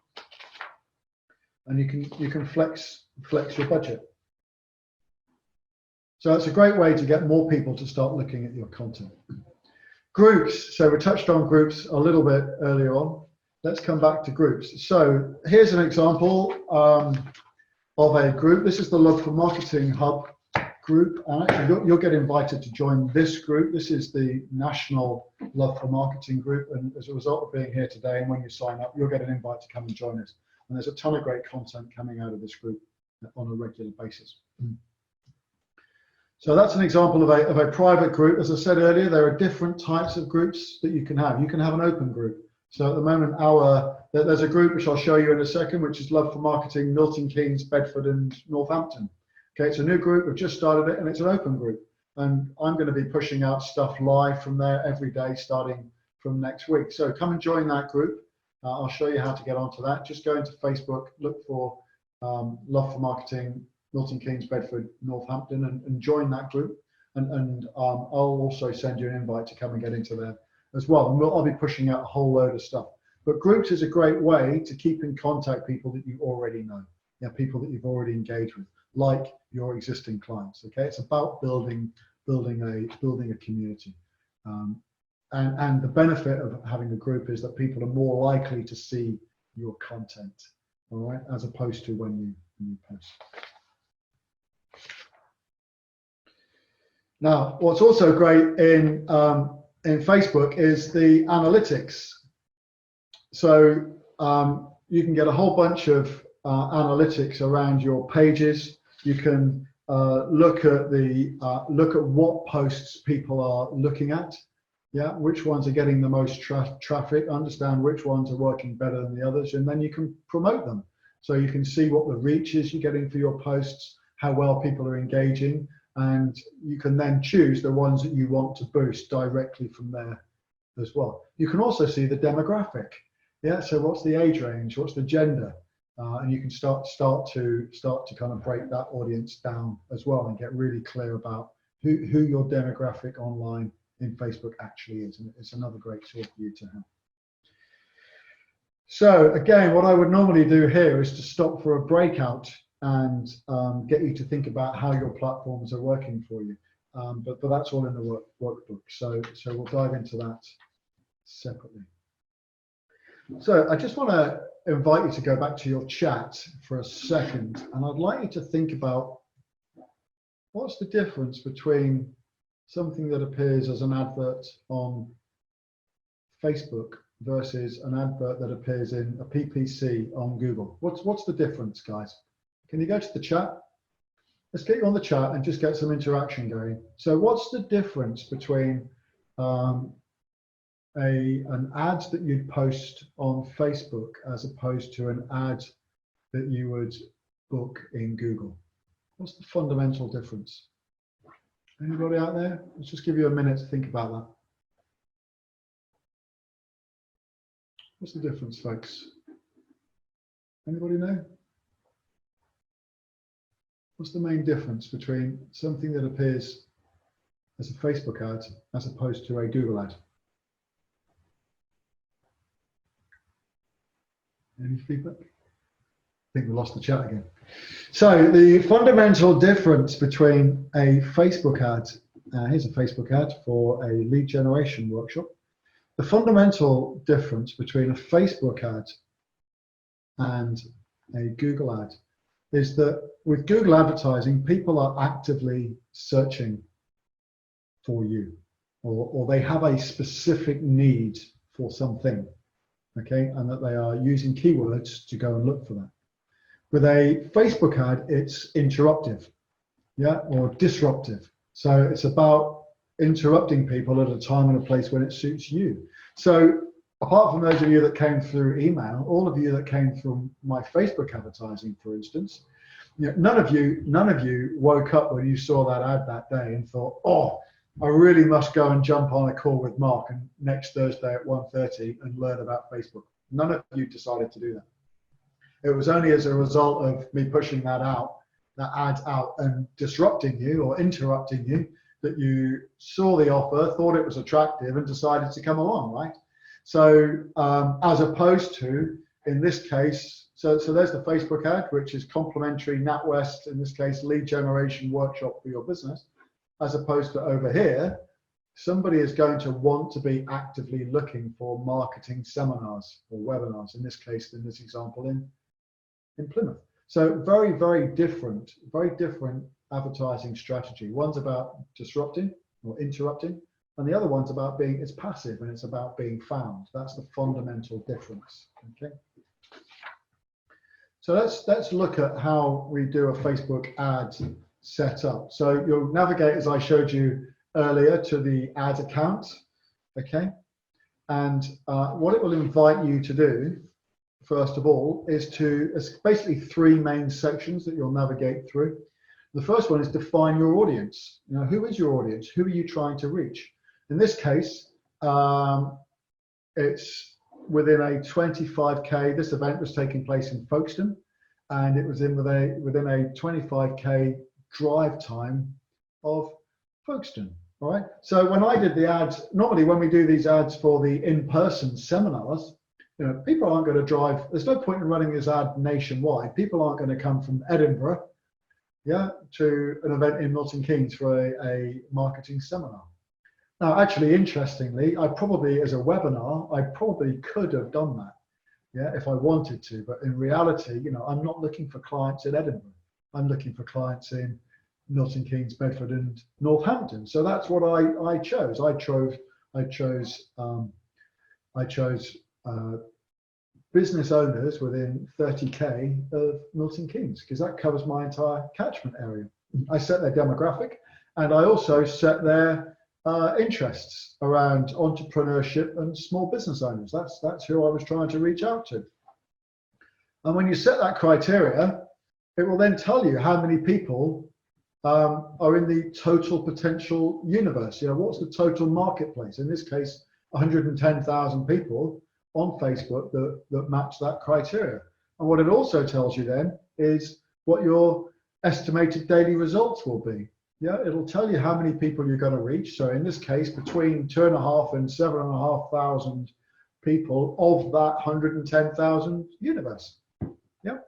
And you can flex your budget. So it's a great way to get more people to start looking at your content. Groups. So we touched on groups a little bit earlier on. Let's come back to groups. So here's an example of a group. This is the Love for Marketing Hub group. And actually, you'll get invited to join this group. This is the National Love for Marketing group. And as a result of being here today, and when you sign up, you'll get an invite to come and join us. And there's a ton of great content coming out of this group on a regular basis. So that's an example of a private group. As I said earlier, there are different types of groups that you can have. You can have an open group. So at the moment, there's a group which I'll show you in a second, which is Love for Marketing, Milton Keynes, Bedford, and Northampton. Okay, it's a new group. We've just started it, and it's an open group. And I'm going to be pushing out stuff live from there every day, starting from next week. So come and join that group. I'll show you how to get onto that. Just go into Facebook, look for Love for Marketing, Milton Keynes, Bedford, Northampton, and join that group. And I'll also send you an invite to come and get into there as well. And I'll be pushing out a whole load of stuff. But groups is a great way to keep in contact people that you already know, people that you've already engaged with, like your existing clients. Okay, it's about building a community. And the benefit of having a group is that people are more likely to see your content, all right, as opposed to when you post. Now, what's also great in Facebook is the analytics. So you can get a whole bunch of analytics around your pages. You can look at what posts people are looking at. Yeah, which ones are getting the most traffic, understand which ones are working better than the others, and then you can promote them. So you can see what the reach is you're getting for your posts, how well people are engaging, and you can then choose the ones that you want to boost directly from there as well. You can also see the demographic. Yeah, so what's the age range, what's the gender, and you can start to kind of break that audience down as well and get really clear about who your demographic online in Facebook actually is, and it's another great tool for you to have. So again, what I would normally do here is to stop for a breakout and get you to think about how your platforms are working for you. But that's all in the workbook. So we'll dive into that separately. So I just want to invite you to go back to your chat for a second, and I'd like you to think about what's the difference between something that appears as an advert on Facebook versus an advert that appears in a PPC on Google. What's the difference, guys? Can you go to the chat? Let's get you on the chat and just get some interaction going. So what's the difference between an ad that you'd post on Facebook as opposed to an ad that you would book in Google? What's the fundamental difference? Anybody out there? Let's just give you a minute to think about that. What's the difference, folks? Anybody know? What's the main difference between something that appears as a Facebook ad as opposed to a Google ad? Any feedback? I think we lost the chat again. So the fundamental difference between a Facebook ad, here's a Facebook ad for a lead generation workshop. The fundamental difference between a Facebook ad and a Google ad is that with Google advertising, people are actively searching for you, or they have a specific need for something, okay, and that they are using keywords to go and look for that. With a Facebook ad, it's interruptive, yeah, or disruptive. So it's about interrupting people at a time and a place when it suits you. So apart from those of you that came through email, all of you that came from my Facebook advertising, for instance, you know, none of you woke up when you saw that ad that day and thought, oh, I really must go and jump on a call with Mark and next Thursday at 1:30 and learn about Facebook. None of you decided to do that. It was only as a result of me pushing that ad out and disrupting you or interrupting you that you saw the offer, thought it was attractive and decided to come along, right? So as opposed to, in this case, so there's the Facebook ad, which is complimentary NatWest, in this case, lead generation workshop for your business, as opposed to over here, somebody is going to want to be actively looking for marketing seminars or webinars, in this case, in this example, in Plymouth. So very, very different advertising strategy. One's about disrupting or interrupting, and the other one's about it's passive and it's about being found. That's the fundamental difference, okay? So let's look at how we do a Facebook ad setup. So you'll navigate, as I showed you earlier, to the ad account, okay? And what it will invite you to do, first of all, it's basically three main sections that you'll navigate through. The first one is define your audience. You know, who is your audience? Who are you trying to reach? In this case, it's within a 25K. This event was taking place in Folkestone, and it was within a 25K drive time of Folkestone. All right. So when I did the ads, normally when we do these ads for the in-person seminars, you know, people aren't going to drive. There's no point in running this ad nationwide. People aren't going to come from Edinburgh, yeah, to an event in Milton Keynes for a marketing seminar. Now, actually, interestingly, as a webinar, I probably could have done that, yeah, if I wanted to. But in reality, you know, I'm not looking for clients in Edinburgh. I'm looking for clients in Milton Keynes, Bedford, and Northampton. So that's what I chose. I chose business owners within 30k of Milton Keynes, because that covers my entire catchment area. I set their demographic, and I also set their interests around entrepreneurship and small business owners. That's who I was trying to reach out to. And when you set that criteria, it will then tell you how many people are in the total potential universe. You know, what's the total marketplace? In this case, 110,000 people on Facebook that match that criteria. And what it also tells you then is what your estimated daily results will be. Yeah, it'll tell you how many people you're going to reach. So in this case, between 2,500 and 7,500 people of that 110,000 universe. Yeah.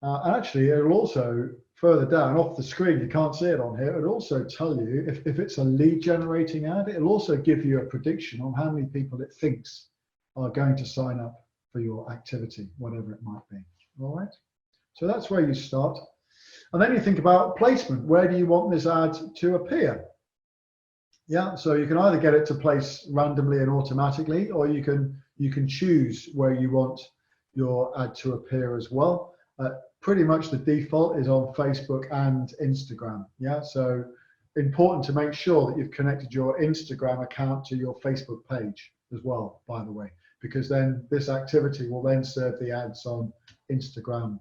And actually, it'll also further down off the screen, you can't see it on here, it'll also tell you if it's a lead generating ad, it'll also give you a prediction on how many people it thinks are going to sign up for your activity, whatever it might be. All right. So that's where you start. And then you think about placement. Where do you want this ad to appear? Yeah, so you can either get it to place randomly and automatically, or you can choose where you want your ad to appear as well. Pretty much the default is on Facebook and Instagram. Yeah, so important to make sure that you've connected your Instagram account to your Facebook page as well, by the way, because then this activity will then serve the ads on Instagram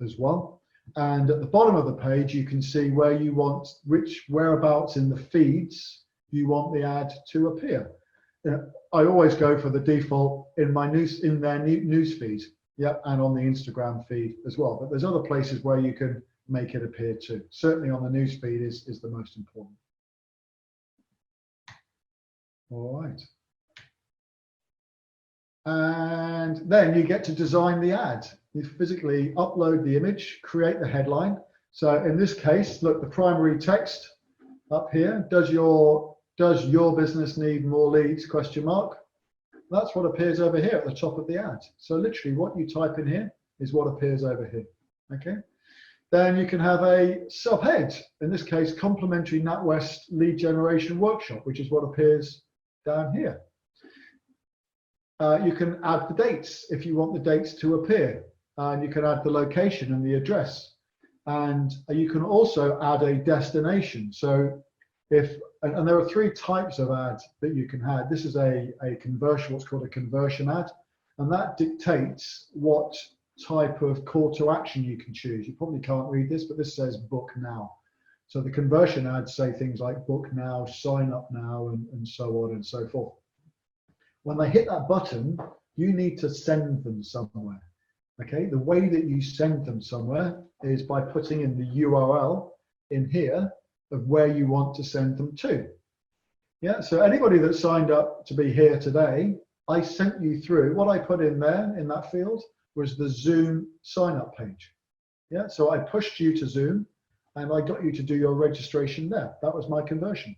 as well. And at the bottom of the page, you can see where you want, whereabouts in the feeds you want the ad to appear. I always go for the default in their news feed, yeah, and on the Instagram feed as well. But there's other places where you can make it appear too. Certainly on the news feed is the most important. All right. And then you get to design the ad. You physically upload the image, create the headline. So in this case, look, the primary text up here, does your business need more leads, question mark. That's what appears over here at the top of the ad. So literally what you type in here is what appears over here, okay? Then you can have a subhead, in this case, complimentary NatWest lead generation workshop, which is what appears down here. You can add the dates if you want the dates to appear, and you can add the location and the address, and you can also add a destination. So and there are 3 types of ads that you can add. This is a conversion, what's called a conversion ad, and that dictates what type of call to action you can choose. You probably can't read this, but this says book now. So the conversion ads say things like book now, sign up now, and so on and so forth. When they hit that button, you need to send them somewhere. Okay, the way that you send them somewhere is by putting in the URL in here of where you want to send them to. Yeah, so anybody that signed up to be here today, I sent you through, what I put in there in that field was the Zoom sign up page. Yeah, so I pushed you to Zoom and I got you to do your registration there. That was my conversion.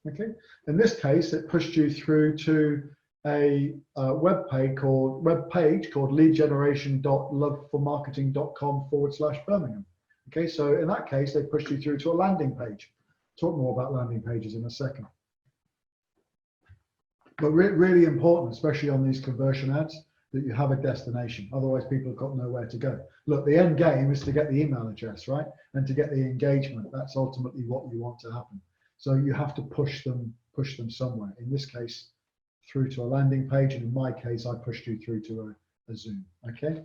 Okay, in this case, it pushed you through to a web page called leadgeneration.loveformarketing.com/Birmingham. Okay, so in that case, they pushed you through to a landing page. Talk more about landing pages in a second. But really important, especially on these conversion ads, that you have a destination. Otherwise, people have got nowhere to go. Look, the end game is to get the email address, right? And to get the engagement. That's ultimately what you want to happen. So you have to push them somewhere. In this case, through to a landing page, and in my case, I pushed you through to a Zoom. Okay.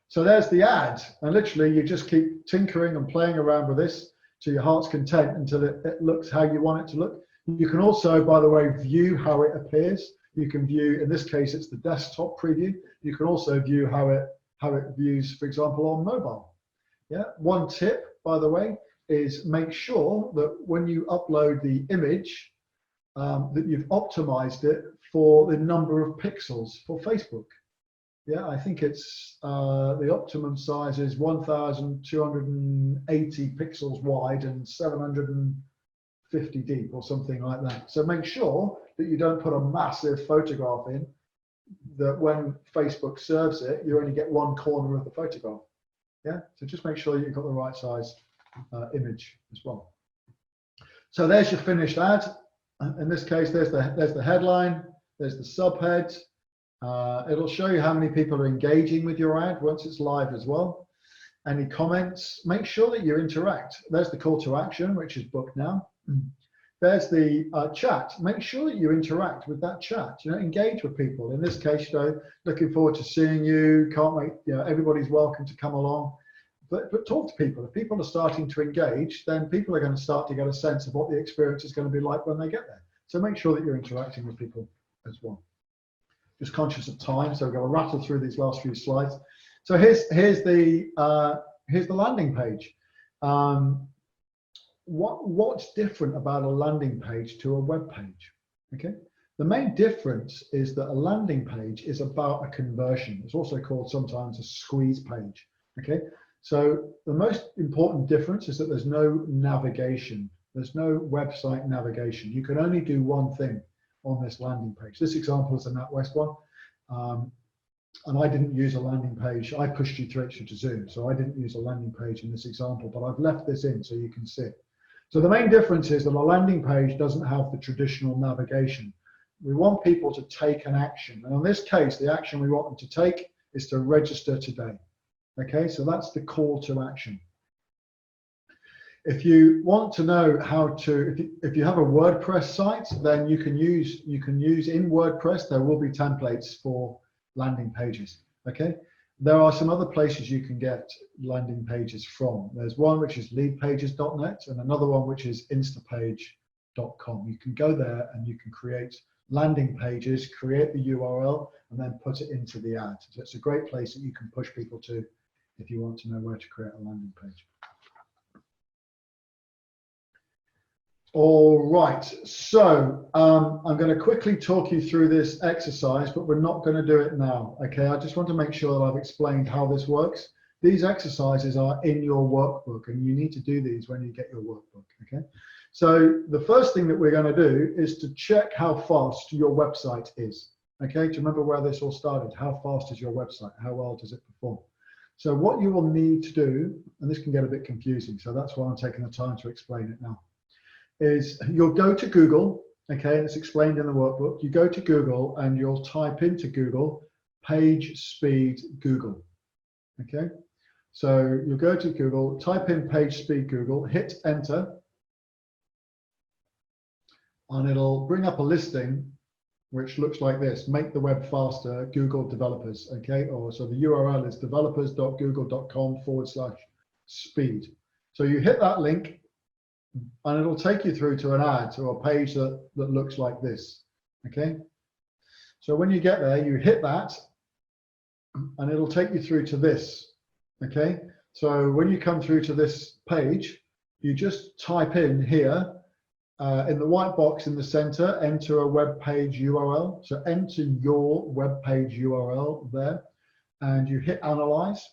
So there's the ad, and literally you just keep tinkering and playing around with this to your heart's content until it looks how you want it to look. You can also, by the way, view how it appears. You can view, in this case, it's the desktop preview. You can also view how it views, for example, on mobile. Yeah. One tip, by the way, is make sure that when you upload the image, that you've optimized it for the number of pixels for Facebook. Yeah, I think it's the optimum size is 1,280 pixels wide and 750 deep or something like that. So make sure that you don't put a massive photograph in that when Facebook serves it, you only get one corner of the photograph. Yeah, so just make sure you've got the right size image as well. So there's your finished ad. In this case, there's the headline, there's the subhead. It'll show you how many people are engaging with your ad once it's live as well. Any comments, make sure that you interact. There's the call to action, which is book now. There's the chat. Make sure that you interact with that chat. Engage with people. In this case, looking forward to seeing you. Can't wait. Everybody's welcome to come along. But talk to people. If people are starting to engage, then people are going to start to get a sense of what the experience is going to be like when they get there. So make sure that you're interacting with people as well. Just conscious of time, so we're going to rattle through these last few slides. So here's the landing page. What's different about a landing page to a web page? Okay, the main difference is that a landing page is about a conversion. It's also called sometimes a squeeze page. Okay, so the most important difference is that there's no navigation. There's no website navigation. You can only do one thing on this landing page. This example is a NatWest one. And I didn't use a landing page. I pushed you through to Zoom, so I didn't use a landing page in this example, but I've left this in so you can see it. So the main difference is that a landing page doesn't have the traditional navigation. We want people to take an action. And in this case, the action we want them to take is to register today. Okay, so that's the call to action. If you want to know how to, if you have a WordPress site, then you can use in WordPress, there will be templates for landing pages. Okay, there are some other places you can get landing pages from. There's one which is leadpages.net and another one which is instapage.com. You can go there and you can create landing pages, create the URL, and then put it into the ad. So it's a great place that you can push people to if you want to know where to create a landing page. All right, so I'm going to quickly talk you through this exercise, but we're not going to do it now. Okay, I just want to make sure that I've explained how this works. These exercises are in your workbook, and you need to do these when you get your workbook. Okay, so the first thing that we're going to do is to check how fast your website is. Okay, do you remember where this all started? How fast is your website? How well does it perform? So what you will need to do, and this can get a bit confusing, so that's why I'm taking the time to explain it now, is you'll go to Google, okay, and it's explained in the workbook. You go to Google and you'll type into Google page speed Google. Okay, so you'll go to Google, type in page speed Google, hit enter, and it'll bring up a listing which looks like this: make the web faster, Google developers. Okay, or so the URL is developers.google.com/speed. So you hit that link and it'll take you through to an ad or a page that looks like this. Okay, so when you get there, you hit that and it'll take you through to this. Okay, so when you come through to this page, you just type in here in the white box in the center, enter a web page URL. So enter your web page URL there, and you hit analyze,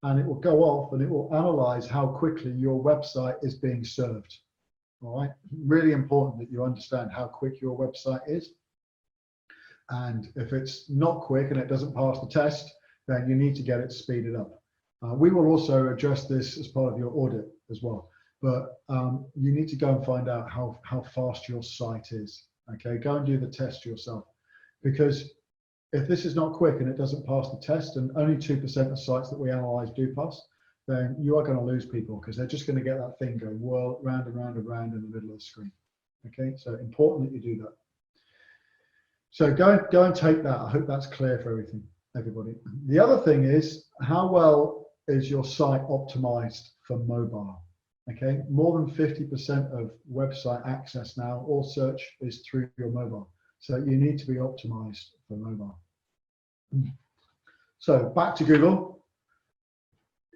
and it will go off and it will analyze how quickly your website is being served. All right, really important that you understand how quick your website is. And if it's not quick and it doesn't pass the test, then you need to get it speeded up. We will also address this as part of your audit as well. But you need to go and find out how fast your site is. Okay, go and do the test yourself. Because if this is not quick and it doesn't pass the test, and only 2% of sites that we analyze do pass, then you are going to lose people because they're just going to get that thing going round and round and round in the middle of the screen. Okay, so important that you do that. So go and take that. I hope that's clear for everybody. The other thing is, how well is your site optimized for mobile? Okay, more than 50% of website access now, or search, is through your mobile. So you need to be optimized for mobile. So back to Google.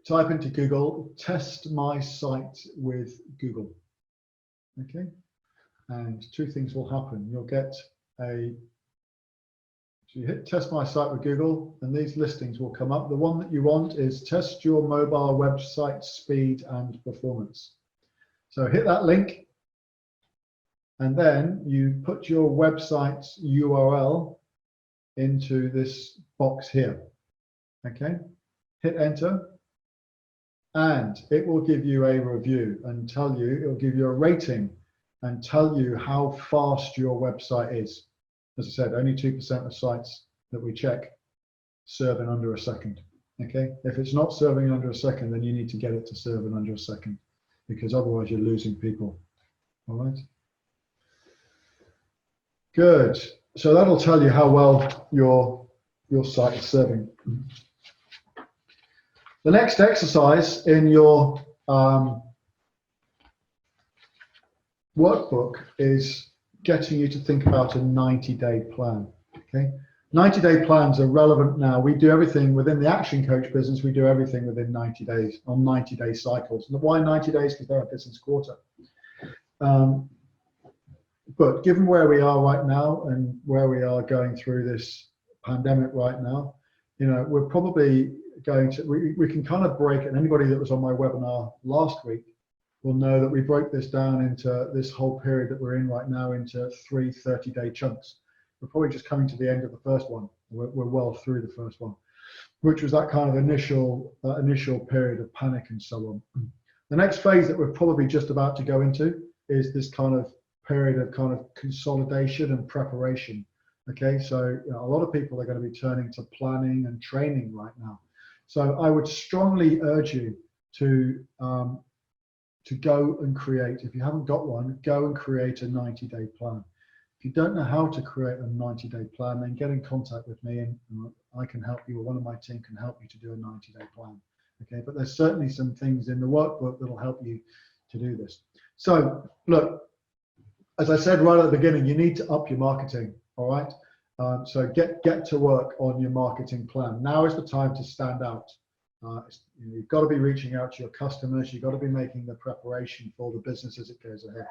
Type into Google, test my site with Google. Okay, and two things will happen. You'll get so you hit test my site with Google, and these listings will come up. The one that you want is test your mobile website speed and performance. So hit that link, and then you put your website's URL into this box here. Okay, hit enter. and it will give you a review and tell you, it will give you a rating and tell you how fast your website is. As I said, only 2% of sites that we check serve in under a second. Okay, if it's not serving under a second, then you need to get it to serve in under a second, because otherwise you're losing people. All right. Good. So that'll tell you how well your site is serving. The next exercise in your workbook is getting you to think about a 90-day plan. Okay, 90-day plans are relevant now. We do everything within the Action Coach business. We do everything within 90 days on 90-day cycles. And why 90 days? Because they're a business quarter. But given where we are right now and where we are going through this pandemic right now, you know, we're probably going to, we can kind of break it. And anybody that was on my webinar last week will know that we broke this down into this whole period that we're in right now into 3 30-day chunks. We're probably just coming to the end of the first one. We're well through the first one, which was that kind of initial period of panic and so on. The next phase that we're probably just about to go into is this kind of period of kind of consolidation and preparation. Okay, so you know, a lot of people are going to be turning to planning and training right now. So I would strongly urge you to go and create, if you haven't got one, go and create a 90-day plan. If you don't know how to create a 90-day plan, then get in contact with me and I can help you, or one of my team can help you to do a 90-day plan. Okay, but there's certainly some things in the workbook that'll help you to do this. So look, as I said right at the beginning, you need to up your marketing, all right? So get to work on your marketing plan. Now is the time to stand out. You've got to be reaching out to your customers. You've got to be making the preparation for the business as it goes ahead.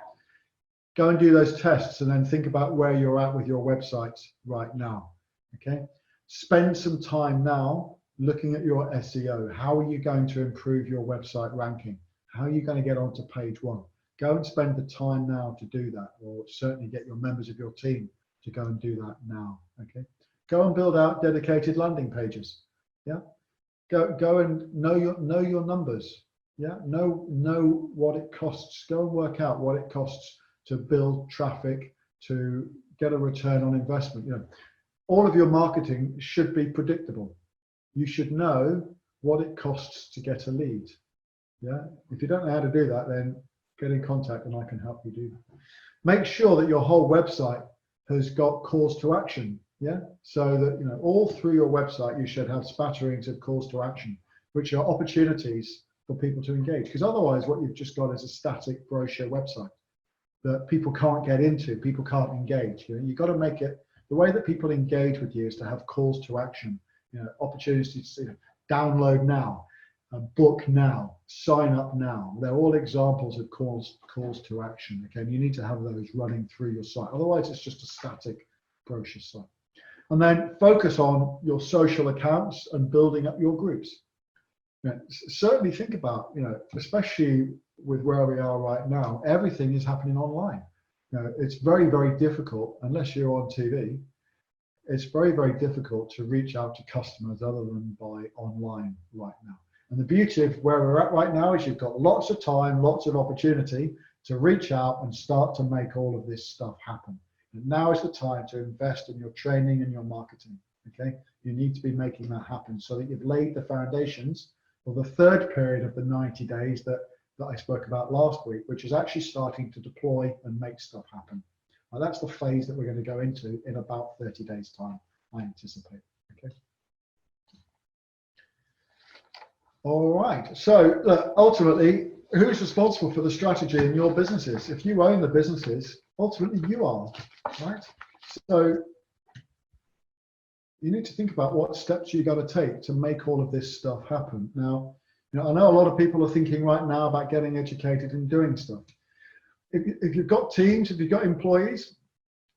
Go and do those tests and then think about where you're at with your website right now, okay? Spend some time now looking at your SEO. How are you going to improve your website ranking? How are you going to get onto page 1? Go and spend the time now to do that, or certainly get your members of your team to go and do that now, okay? Go and build out dedicated landing pages, yeah? Go and know your numbers, yeah? Know what it costs. Go and work out what it costs to build traffic, to get a return on investment. You know, all of your marketing should be predictable. You should know what it costs to get a lead, yeah? If you don't know how to do that, then get in contact and I can help you do that. Make sure that your whole website has got calls to action, yeah? So that, you know, all through your website, you should have spatterings of calls to action, which are opportunities for people to engage. Because otherwise what you've just got is a static brochure website that people can't get into, people can't engage. You know, you've got to make it, the way that people engage with you is to have calls to action, you know, opportunities to, you know, download now, book now, sign up now. They're all examples of calls to action. Okay, and you need to have those running through your site. Otherwise, it's just a static brochure site. And then focus on your social accounts and building up your groups. You know, certainly think about, you know, especially with where we are right now, everything is happening online. You know, it's very, very difficult unless you're on TV. It's very, very difficult to reach out to customers other than by online right now. And the beauty of where we're at right now is you've got lots of time, lots of opportunity to reach out and start to make all of this stuff happen. And now is the time to invest in your training and your marketing, okay? You need to be making that happen so that you've laid the foundations for the third period of the 90 days that I spoke about last week, which is actually starting to deploy and make stuff happen. Now that's the phase that we're going to go into in about 30 days' time, I anticipate, okay? All right, so look, ultimately, who's responsible for the strategy in your businesses? If you own the businesses, ultimately you are, right? So you need to think about what steps you're going to take to make all of this stuff happen. Now, you know, I know a lot of people are thinking right now about getting educated and doing stuff. If you've got teams, if you've got employees,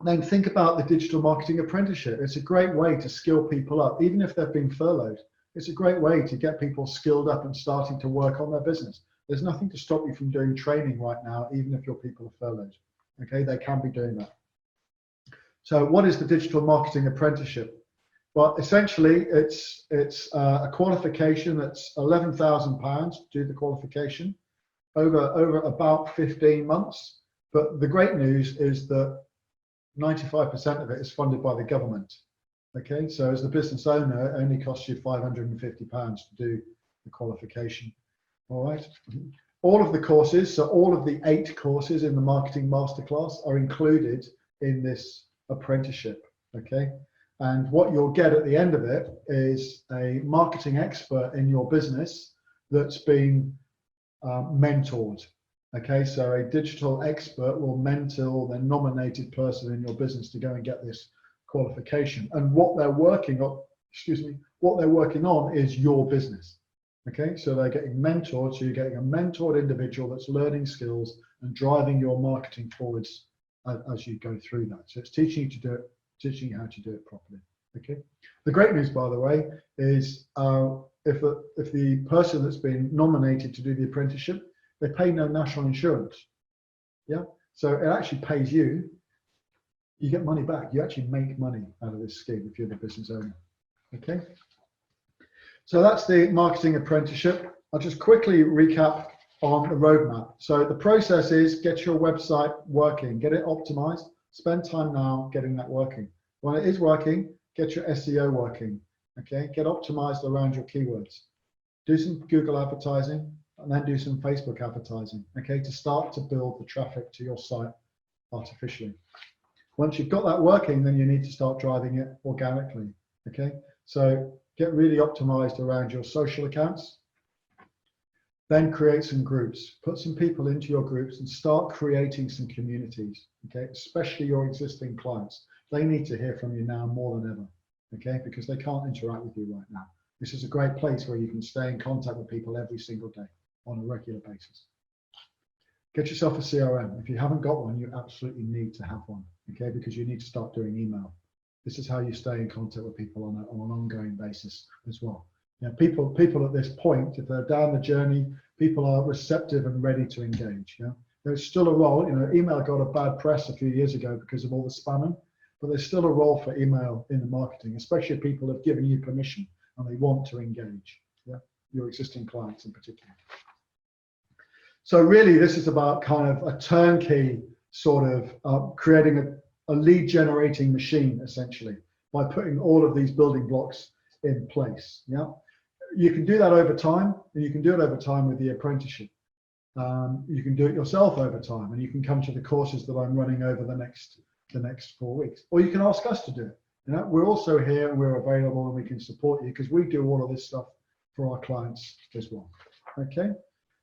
then think about the digital marketing apprenticeship. It's a great way to skill people up, even if they've been furloughed. It's a great way to get people skilled up and starting to work on their business. There's nothing to stop you from doing training right now, even if your people are furloughed. Okay, they can be doing that. So what is the digital marketing apprenticeship? Well, essentially, it's a qualification that's £11,000 to do the qualification over about 15 months. But the great news is that 95% of it is funded by the government. Okay, so as the business owner, it only costs you £550 to do the qualification. All right. All of the courses, so all of the 8 courses in the marketing masterclass are included in this apprenticeship. Okay. And what you'll get at the end of it is a marketing expert in your business that's been mentored. Okay, so a digital expert will mentor the nominated person in your business to go and get this qualification. And what they're working on, what they're working on is your business. Okay, so they're getting mentored. So you're getting a mentored individual that's learning skills and driving your marketing forwards as you go through that. So it's teaching you to do it, teaching you how to do it properly. Okay. The great news, by the way, is if the person that's been nominated to do the apprenticeship, they pay no national insurance. Yeah. So it actually pays you. You get money back. You actually make money out of this scheme if you're the business owner. Okay. So that's the marketing apprenticeship. I'll just quickly recap on the roadmap. So the process is get your website working, get it optimized, spend time now getting that working. When it is working, get your SEO working. Okay. Get optimized around your keywords. Do some Google advertising, and then do some Facebook advertising, okay, to start to build the traffic to your site artificially. Once you've got that working, then you need to start driving it organically, okay? So get really optimized around your social accounts, then create some groups, put some people into your groups and start creating some communities, okay, especially your existing clients. They need to hear from you now more than ever, okay, because they can't interact with you right now. This is a great place where you can stay in contact with people every single day on a regular basis. Get yourself a CRM. If you haven't got one, you absolutely need to have one, okay? Because you need to start doing email. This is how you stay in contact with people on an ongoing basis as well. Now, people at this point, if they're down the journey, people are receptive and ready to engage. Yeah? There's still a role. You know, email got a bad press a few years ago because of all the spamming, but there's still a role for email in the marketing, especially if people have given you permission and they want to engage. Yeah? Your existing clients in particular. So really, this is about kind of a turnkey sort of creating a lead generating machine, essentially, by putting all of these building blocks in place. Yeah, you can do that over time, and you can do it over time with the apprenticeship. You can do it yourself over time, and you can come to the courses that I'm running over the next 4 weeks, or you can ask us to do it. You know, we're also here and we're available, and we can support you because we do all of this stuff for our clients as well. Okay.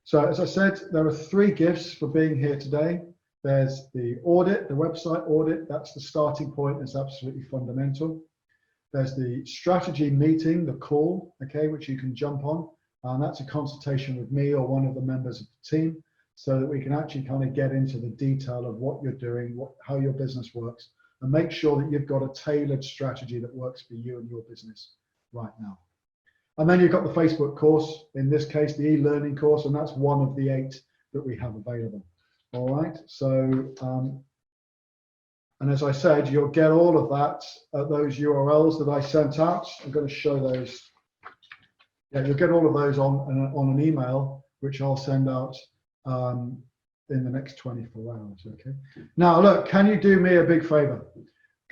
So as I said, there are 3 gifts for being here today. There's the audit, the website audit. That's the starting point. It's absolutely fundamental. There's the strategy meeting, the call, okay, which you can jump on. And that's a consultation with me or one of the members of the team so that we can actually kind of get into the detail of what you're doing, how your business works, and make sure that you've got a tailored strategy that works for you and your business right now. And then you've got the Facebook course, in this case, the e-learning course, and that's one of the 8 that we have available. All right, so, and as I said, you'll get all of that at those URLs that I sent out. I'm going to show those. Yeah, you'll get all of those on an email, which I'll send out in the next 24 hours, okay? Now, look, can you do me a big favor?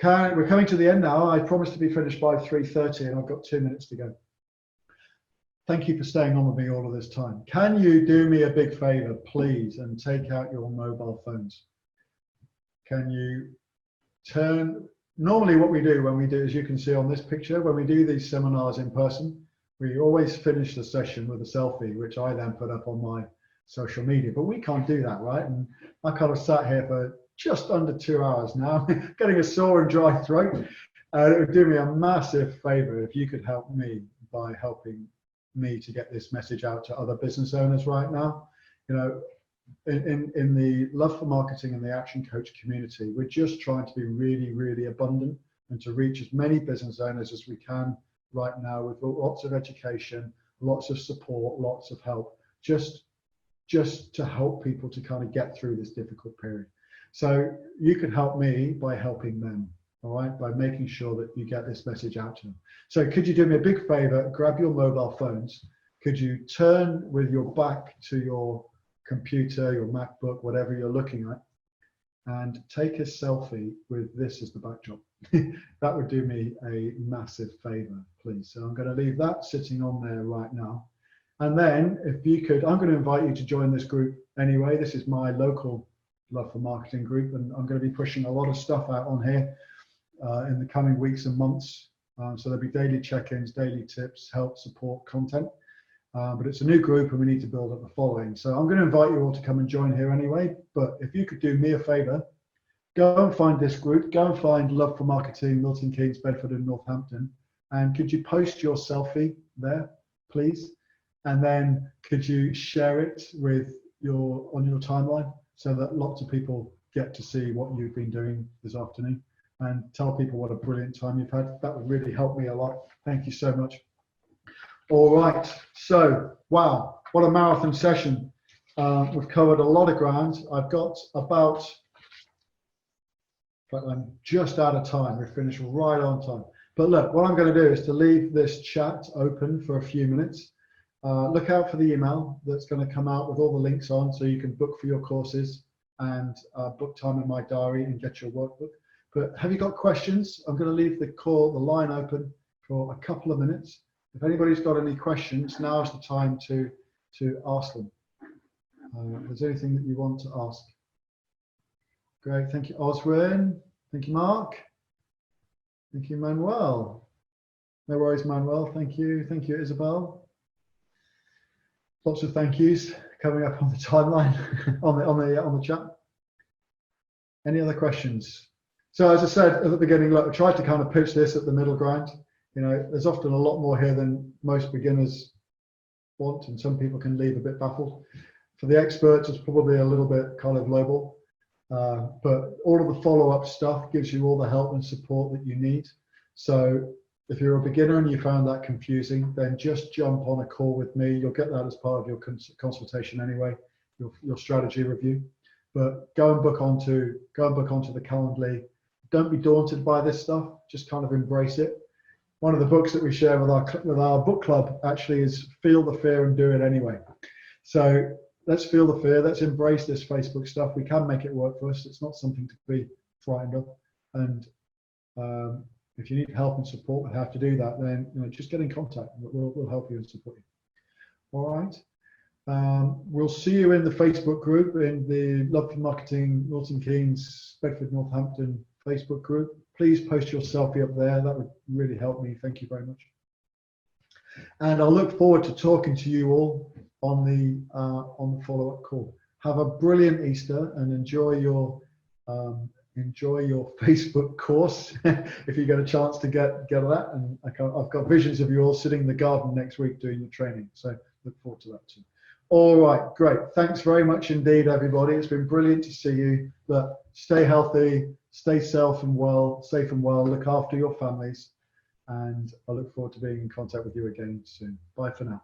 We're coming to the end now. I promised to be finished by 3:30, and I've got 2 minutes to go. Thank you for staying on with me all of this time. Can you do me a big favor, please, and take out your mobile phones? Can you normally what we do when we do, as you can see on this picture, when we do these seminars in person, we always finish the session with a selfie, which I then put up on my social media, but we can't do that, right? And I kind of sat here for just under 2 hours now, getting a sore and dry throat. It would do me a massive favor if you could help me by helping me to get this message out to other business owners right now. You know, in the Love for Marketing and the Action Coach community, we're just trying to be really, really abundant and to reach as many business owners as we can right now with lots of education, lots of support, lots of help, just to help people to kind of get through this difficult period. So you can help me by helping them. all right, by making sure that you get this message out to them. So could you do me a big favor, grab your mobile phones, could you turn with your back to your computer, your MacBook, whatever you're looking at, and take a selfie with this as the backdrop. That would do me a massive favor, please. So I'm going to leave that sitting on there right now. And then if you could, I'm going to invite you to join this group anyway. This is my local Love for Marketing group, and I'm going to be pushing a lot of stuff out on here in the coming weeks and months. So there'll be daily check-ins, daily tips, help, support, content. But it's a new group and we need to build up the following. So I'm going to invite you all to come and join here anyway. But if you could do me a favor, go and find this group, go and find Love for Marketing, Milton Keynes, Bedford and Northampton. And could you post your selfie there, please? And then could you share it with on your timeline so that lots of people get to see what you've been doing this afternoon, and tell people what a brilliant time you've had. That would really help me a lot. Thank you so much. All right, so wow, what a marathon session. We've covered a lot of ground. I've got about, in fact, I'm just out of time. We've finished right on time. But look, what I'm going to do is to leave this chat open for a few minutes. Look out for the email that's going to come out with all the links on, so you can book for your courses and book time in my diary and get your workbook. But have you got questions? I'm going to leave the line open for a couple of minutes. If anybody's got any questions, now's the time to ask them. If there's anything that you want to ask. Great, thank you, Oswin. Thank you, Mark. Thank you, Manuel. No worries, Manuel. Thank you, Isabel. Lots of thank yous coming up on the timeline on the chat. Any other questions? So as I said at the beginning, look, I tried to kind of pitch this at the middle ground. You know, there's often a lot more here than most beginners want, and some people can leave a bit baffled. For the experts, it's probably a little bit kind of lowball, but all of the follow-up stuff gives you all the help and support that you need. So if you're a beginner and you found that confusing, then just jump on a call with me. You'll get that as part of your consultation anyway, your strategy review. But go and book onto the Calendly. Don't be daunted by this stuff. Just kind of embrace it. One of the books that we share with our book club actually is Feel the Fear and Do It Anyway. So let's feel the fear. Let's embrace this Facebook stuff. We can make it work for us. It's not something to be frightened of. And if you need help and support with how to do that, then just get in contact. We'll help you and support you. All right. We'll see you in the Facebook group, in the Love for Marketing Milton Keynes Bedford Northampton Facebook group. Please post your selfie up there. That would really help me. Thank you very much. And I'll look forward to talking to you all on the follow-up call. Have a brilliant Easter and enjoy your Facebook course if you get a chance to get that. And I've got visions of you all sitting in the garden next week doing your training. So look forward to that too. All right, great. Thanks very much indeed, everybody. It's been brilliant to see you. Look, stay healthy, stay safe and well. Look after your families, and I look forward to being in contact with you again soon. Bye for now.